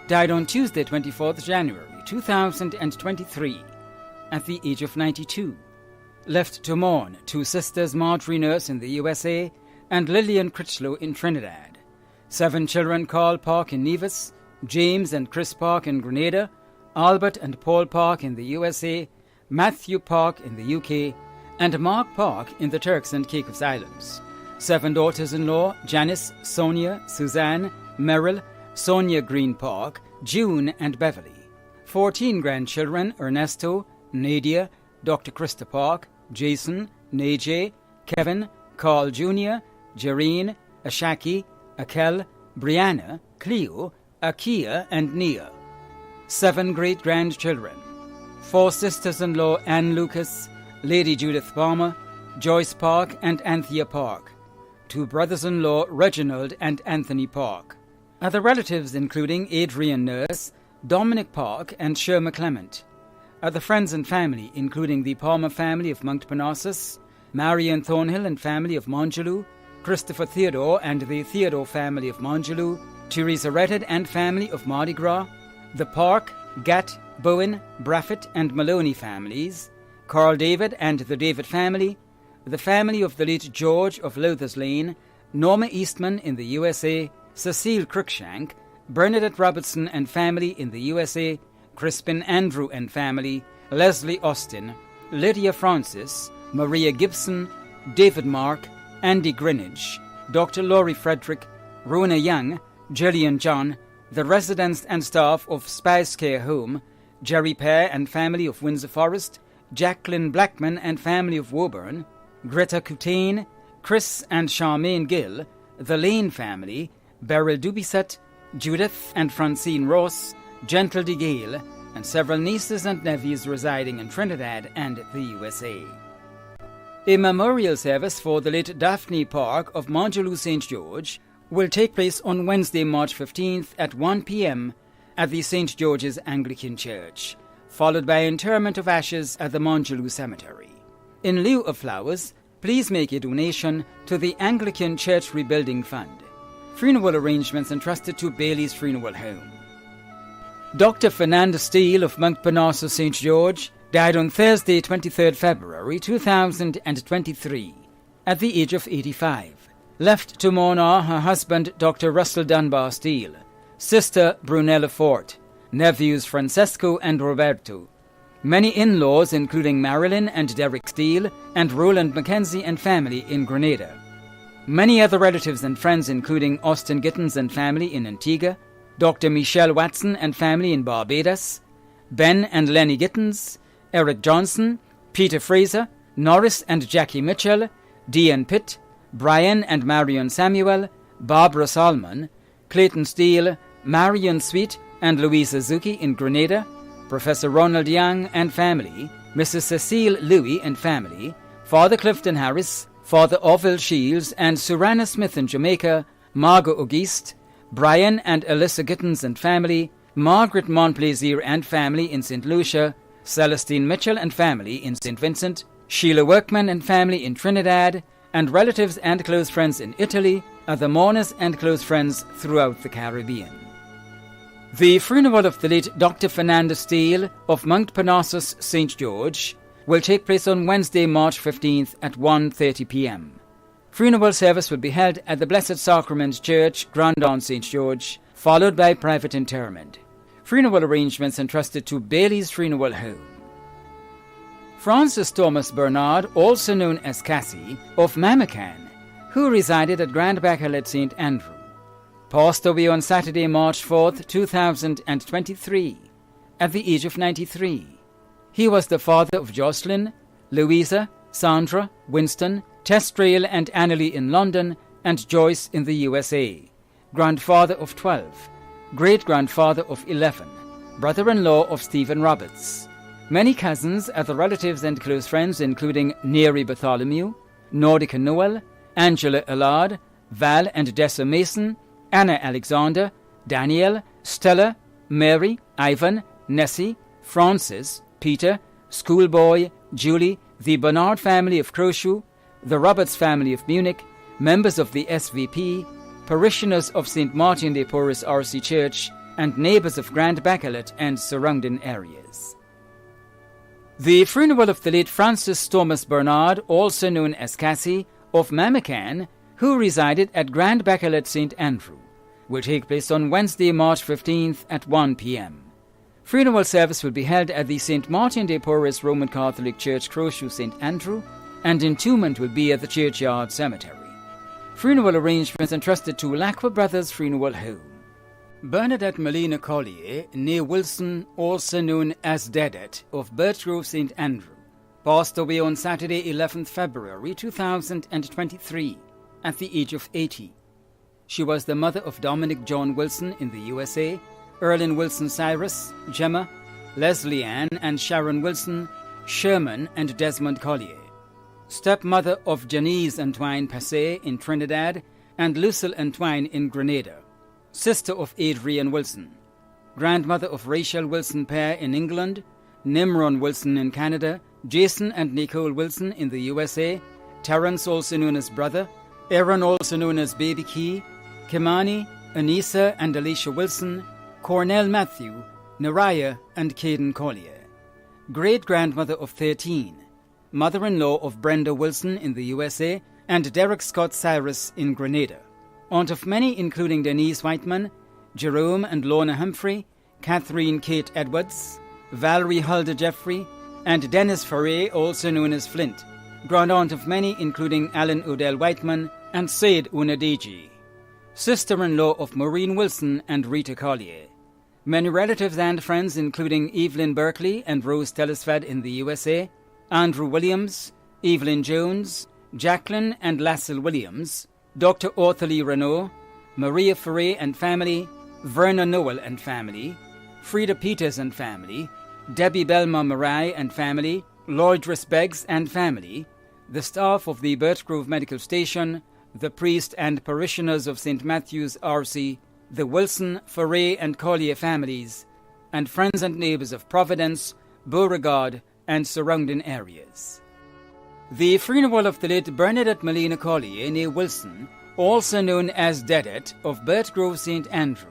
died on Tuesday, 24th January 2023, at the age of 92. Left to mourn two sisters, Marjorie Nurse in the USA and Lillian Critchlow in Trinidad. 7 children, Carl Park in Nevis, James and Chris Park in Grenada, Albert and Paul Park in the USA, Matthew Park in the UK, and Mark Park in the Turks and Caicos Islands. 7 daughters-in-law, Janice, Sonia, Suzanne, Merrill, Sonia Green Park, June, and Beverly. 14 grandchildren, Ernesto, Nadia, Dr. Krista Park, Jason, Najee, Kevin, Carl Jr., Jareen, Ashaki, Akel, Brianna, Cleo, Akia, and Nia. 7 great-grandchildren, 4 sisters-in-law Anne Lucas, Lady Judith Palmer, Joyce Park and Anthea Park, 2 brothers-in-law Reginald and Anthony Park. Other relatives including Adrian Nurse, Dominic Park and Sherma Clement. Other friends and family including the Palmer family of Montparnassus, Marion Thornhill and family of Mongeloo, Christopher Theodore and the Theodore family of Mongeloo, Teresa Redded and family of Mardi Gras, the Park, Gatt, Bowen, Braffett and Maloney families, Carl David and the David family, the family of the late George of Lothers Lane, Norma Eastman in the USA, Cecile Cruikshank, Bernadette Robertson and family in the USA, Crispin Andrew and family, Leslie Austin, Lydia Francis, Maria Gibson, David Mark, Andy Greenwich, Dr. Laurie Frederick, Rona Young, Gillian John, the residents and staff of Spice Care Home, Jerry Pear and family of Windsor Forest, Jacqueline Blackman and family of Woburn, Greta Coutain, Chris and Charmaine Gill, the Lane family, Beryl Dubisset, Judith and Francine Ross, Gentle de Gale, and several nieces and nephews residing in Trinidad and the USA. A memorial service for the late Daphne Park of Mongeloo St. George will take place on Wednesday, March 15th at 1 p.m. at the St. George's Anglican Church, followed by interment of ashes at the Mongeloo Cemetery. In lieu of flowers, please make a donation to the Anglican Church Rebuilding Fund. Funeral arrangements entrusted to Bailey's Funeral Home. Dr. Fernanda Steele of Montparnasse St. George died on Thursday, 23rd February 2023, at the age of 85. Left to mourn are her husband, Dr. Russell Dunbar Steele, sister Brunella Fort, nephews Francesco and Roberto, many in-laws including Marilyn and Derek Steele, and Roland Mackenzie and family in Grenada. Many other relatives and friends including Austin Gittins and family in Antigua, Dr. Michelle Watson and family in Barbados, Ben and Lenny Gittins, Eric Johnson, Peter Fraser, Norris and Jackie Mitchell, Dean Pitt, Brian and Marion Samuel, Barbara Salmon, Clayton Steele, Marion Sweet and Louisa Zuki in Grenada, Professor Ronald Young and family, Mrs. Cecile Louis and family, Father Clifton Harris, Father Orville Shields and Surana Smith in Jamaica, Margot Auguste, Brian and Alyssa Gittins and family, Margaret Montplaisir and family in St. Lucia, Celestine Mitchell and family in St. Vincent, Sheila Workman and family in Trinidad, and relatives and close friends in Italy, other mourners and close friends throughout the Caribbean. The funeral of the late Dr. Fernanda Steele of Montparnassus St. George will take place on Wednesday, March 15th at 1:30 p.m. Funeral service will be held at the Blessed Sacrament Church, Grandon St. George, followed by private interment. Funeral arrangements entrusted to Bailey's Funeral Home. Francis Thomas Bernard, also known as Cassie, of Mamacan, who resided at Grand Bacall at St. Andrew, passed away on Saturday, March 4th, 2023, at the age of 93. He was the father of Jocelyn, Louisa, Sandra, Winston, Testrail and Annalie in London, and Joyce in the USA, grandfather of 12, great-grandfather of 11, brother-in-law of Stephen Roberts. Many cousins, other relatives and close friends including Neri Bartholomew, Nordica Noel, Angela Allard, Val and Dessa Mason, Anna Alexander, Danielle, Stella, Mary, Ivan, Nessie, Francis, Peter, Schoolboy, Julie, the Bernard family of Crowshoe, the Roberts family of Munich, members of the SVP, parishioners of St. Martin de Porres RC Church, and neighbours of Grand Bacallet and surrounding areas. The funeral of the late Francis Thomas Bernard, also known as Cassie, of Mamacan, who resided at Grand Bacallet St. Andrew, will take place on Wednesday, March 15th at 1 p.m. Funeral service will be held at the St. Martin de Porres Roman Catholic Church, Crowshoe, St. Andrew, and entombment will be at the Churchyard Cemetery. Funeral arrangements entrusted to Lacqua Brothers Funeral Home. Bernadette Melina Collier, née Wilson, also known as Dedet, of Birchgrove, St. Andrew, passed away on Saturday, 11th February 2023, at the age of 80. She was the mother of Dominic John Wilson in the USA, Erlyn Wilson Cyrus, Gemma, Leslie Ann and Sharon Wilson, Sherman and Desmond Collier. Stepmother of Janice Antoine Passé in Trinidad and Lucille Antoine in Grenada. Sister of Adrian Wilson. Grandmother of Rachel Wilson Pear in England, Nimron Wilson in Canada, Jason and Nicole Wilson in the USA, Terrence also known as Brother, Aaron also known as Baby Key, Kimani, Anissa and Alicia Wilson, Cornell Matthew, Naraya and Caden Collier. Great-grandmother of 13, mother-in-law of Brenda Wilson in the USA and Derek Scott Cyrus in Grenada. Aunt of many including Denise Whiteman, Jerome and Lorna Humphrey, Catherine Kate Edwards, Valerie Hulda Jeffrey, and Dennis Foray, also known as Flint. Grand-aunt of many including Alan Odell Whiteman and Said Unadeji. Sister-in-law of Maureen Wilson and Rita Collier. Many relatives and friends including Evelyn Berkeley and Rose Telesford in the USA, Andrew Williams, Evelyn Jones, Jacqueline and Lassell Williams, Dr. Otterly Renault, Maria Foray and family, Verna Noel and family, Frida Peters and family, Debbie Belma Marai and family, Lloydris Beggs and family, the staff of the Birchgrove Medical Station, the priest and parishioners of St. Matthew's RC, the Wilson, Foray and Collier families, and friends and neighbours of Providence, Beauregard and surrounding areas. The funeral of the late Bernadette Melina Collier, née Wilson, also known as Dedet, of Birchgrove St. Andrew,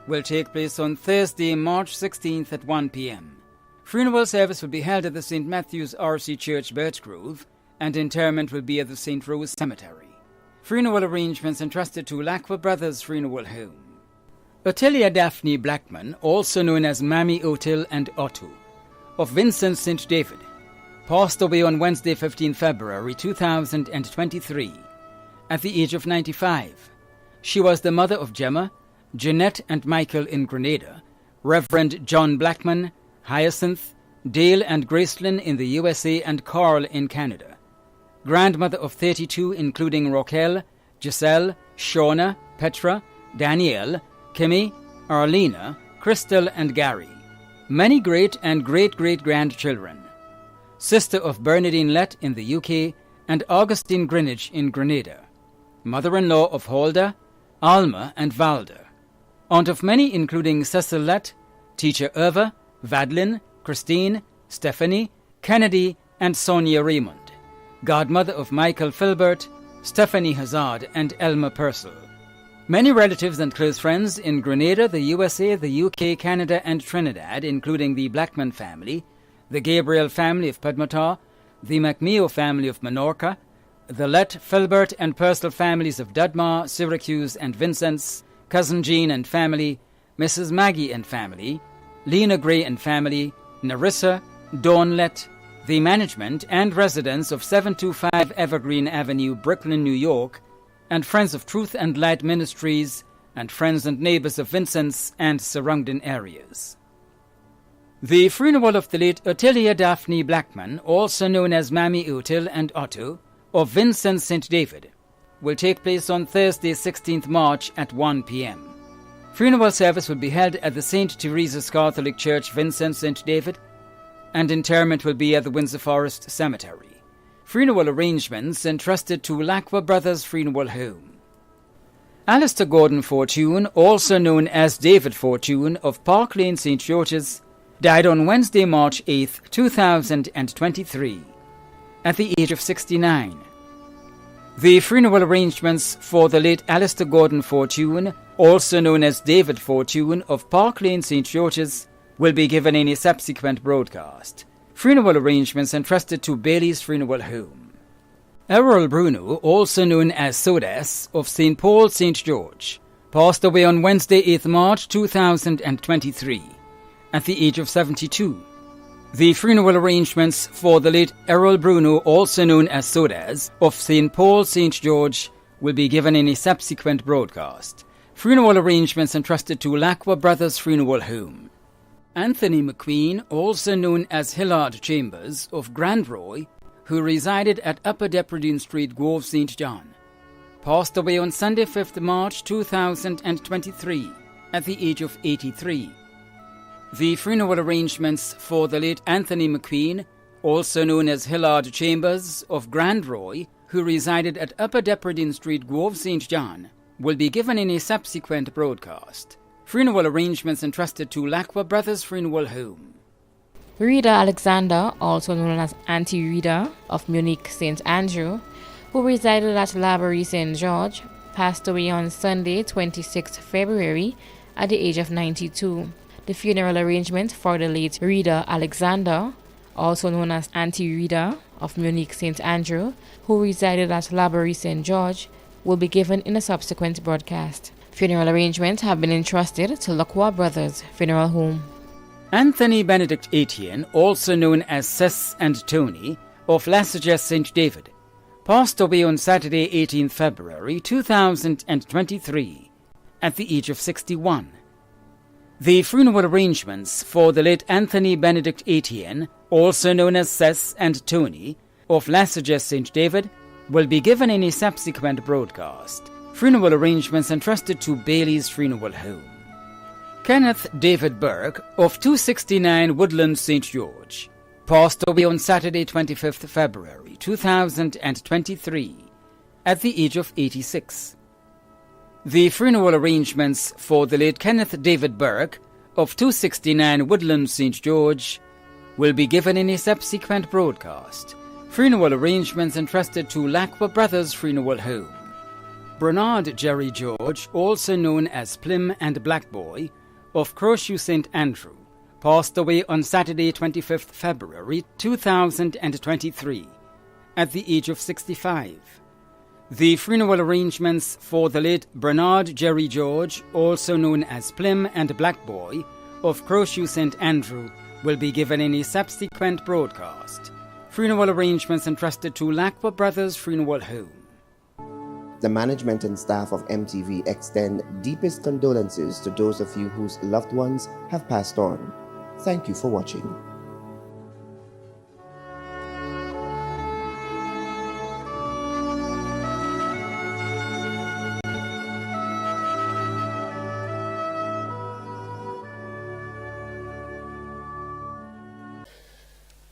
will take place on Thursday, March 16th at 1 p.m. Funeral service will be held at the St. Matthew's RC Church, Birchgrove, and interment will be at the St. Rose Cemetery. Funeral arrangements entrusted to Lacqua Brothers Funeral Home. Ottilia Daphne Blackman, also known as Mammy Otil and Otto, of Vincent St. David, passed away on Wednesday, 15 February 2023, at the age of 95. She was the mother of Gemma, Jeanette and Michael in Grenada, Reverend John Blackman, Hyacinth, Dale and Gracelyn in the USA and Carl in Canada. Grandmother of 32 including Raquel, Giselle, Shauna, Petra, Danielle, Kimmy, Arlena, Crystal and Gary. Many great and great-great-grandchildren. Sister of Bernadine Lett in the UK and Augustine Greenwich in Grenada. Mother-in-law of Hulda, Alma and Valda. Aunt of many including Cecil Lett, Teacher Irva, Vadlin, Christine, Stephanie, Kennedy and Sonia Raymond. Godmother of Michael Filbert, Stephanie Hazard and Elma Purcell. Many relatives and close friends in Grenada, the USA, the UK, Canada and Trinidad, including the Blackman family, the Gabriel family of Padmata, the McMeo family of Minorca, the Lett, Filbert and Purcell families of Dudmar, Syracuse and Vincennes, Cousin Jean and family, Mrs. Maggie and family, Lena Gray and family, Narissa, Dawn Lett, the management and residents of 725 Evergreen Avenue, Brooklyn, New York, and Friends of Truth and Light Ministries, and friends and neighbors of Vincennes and surrounding areas. The funeral of the late Ottilia Daphne Blackman, also known as Mammy Otil and Otto, of Vincent St. David, will take place on Thursday, 16th March at 1 p.m. Funeral service will be held at the St. Teresa's Catholic Church, Vincent St. David, and interment will be at the Windsor Forest Cemetery. Funeral arrangements entrusted to Lacqua Brothers Funeral Home. Alistair Gordon Fortune, also known as David Fortune of Park Lane, St. George's, died on Wednesday, March 8, 2023, at the age of 69. The funeral arrangements for the late Alistair Gordon Fortune, also known as David Fortune of Park Lane, St. George's, will be given in a subsequent broadcast. Funeral arrangements entrusted to Bailey's Funeral Home. Errol Bruno, also known as Sodas, of St. Paul, St. George, passed away on Wednesday, 8th March 2023, at the age of 72. The funeral arrangements for the late Errol Bruno, also known as Sodas, of St. Paul, St. George, will be given in a subsequent broadcast. Funeral arrangements entrusted to Lacqua Brothers Funeral Home. Anthony McQueen, also known as Hillard Chambers, of Grandroy, who resided at Upper Depredine Street, Grove St. John, passed away on Sunday, 5th March 2023, at the age of 83. The funeral arrangements for the late Anthony McQueen, also known as Hillard Chambers of Grand Roy, who resided at Upper Depredin Street, Grove St. John, will be given in a subsequent broadcast. Funeral arrangements entrusted to Lacqua Brothers Funeral Home. Rita Alexander, also known as Auntie Rita of Munich St. Andrew, who resided at Laborie St. George, passed away on Sunday, 26 February, at the age of 92. The funeral arrangement for the late Rita Alexander, also known as Auntie Rita of Munich St. Andrew, who resided at Laborie St. George, will be given in a subsequent broadcast. Funeral arrangements have been entrusted to Lacqua Brothers Funeral Home. Anthony Benedict Etienne, also known as Cess and Tony, of Lassages St. David, passed away on Saturday, 18 February 2023, at the age of 61. The funeral arrangements for the late Anthony Benedict Etienne, also known as Cess and Tony, of Lassages St. David, will be given in a subsequent broadcast. Funeral arrangements entrusted to Bailey's Funeral Home. Kenneth David Burke of 269 Woodland St. George passed away on Saturday, 25th February 2023, at the age of 86. The funeral arrangements for the late Kenneth David Burke of 269 Woodland St. George will be given in a subsequent broadcast. Funeral arrangements entrusted to Lacqua Brothers Funeral Home. Bernard Jerry George, also known as Plim and Black Boy, of Croshew St. Andrew, passed away on Saturday, 25th February 2023, at the age of 65. The funeral arrangements for the late Bernard Jerry George, also known as Plim and Black Boy, of Croshew St. Andrew, will be given in a subsequent broadcast. Funeral arrangements entrusted to Lacqua Brothers Funeral Home. The management and staff of MTV extend deepest condolences to those of you whose loved ones have passed on. Thank you for watching.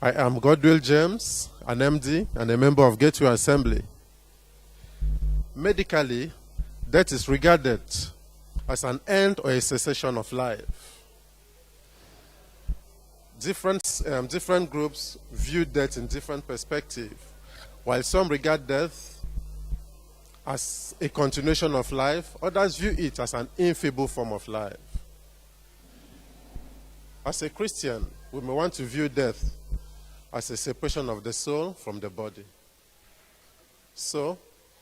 I am Godwill James, an MD and a member of Gateway Assembly. Medically, death is regarded as an end or a cessation of life. Different groups view death in different perspectives. While some regard death as a continuation of life, others view it as an infeeble form of life. As a Christian, we may want to view death as a separation of the soul from the body. So,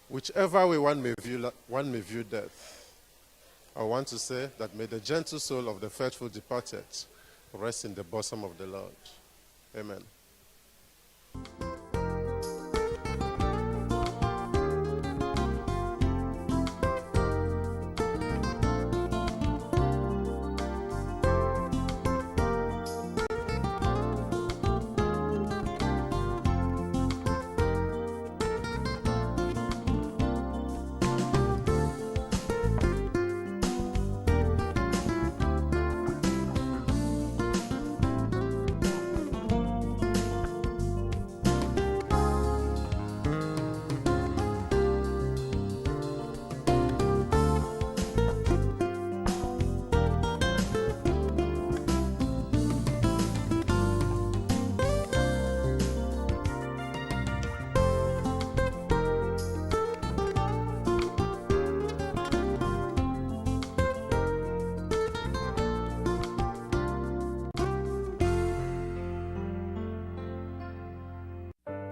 whichever way one may view death, I want to say that may the gentle soul of the faithful departed rest in the bosom of the Lord. Amen.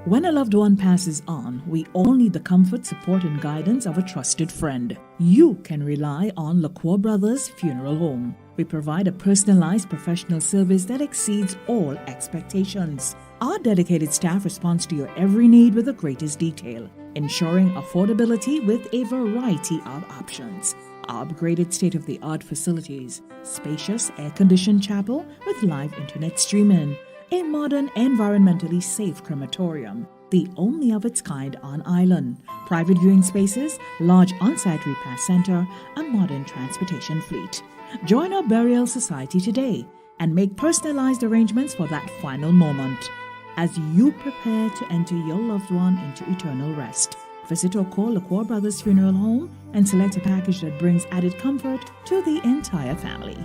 When a loved one passes on, we all need the comfort, support, and guidance of a trusted friend. You can rely on Lacqua Brothers Funeral Home. We provide a personalized professional service that exceeds all expectations. Our dedicated staff responds to your every need with the greatest detail, ensuring affordability with a variety of options. Our upgraded state-of-the-art facilities, spacious air-conditioned chapel with live internet streaming, a modern, environmentally safe crematorium, the only of its kind on island, private viewing spaces, large on-site repast center, a modern transportation fleet. Join our burial society today. and make personalized arrangements for that final moment as you prepare to enter your loved one into eternal rest. Visit or call LaCour Brothers Funeral Home and select a package that brings added comfort to the entire family.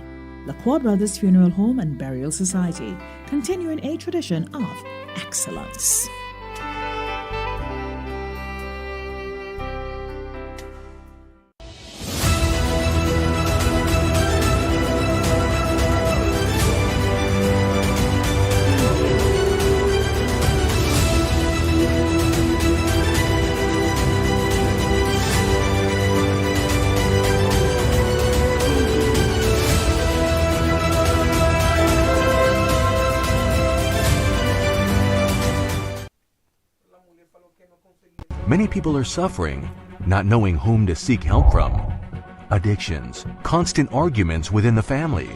LaCour Brothers Funeral Home and Burial Society, continuing a tradition of excellence. Many people are suffering, not knowing whom to seek help from. Addictions, constant arguments within the family,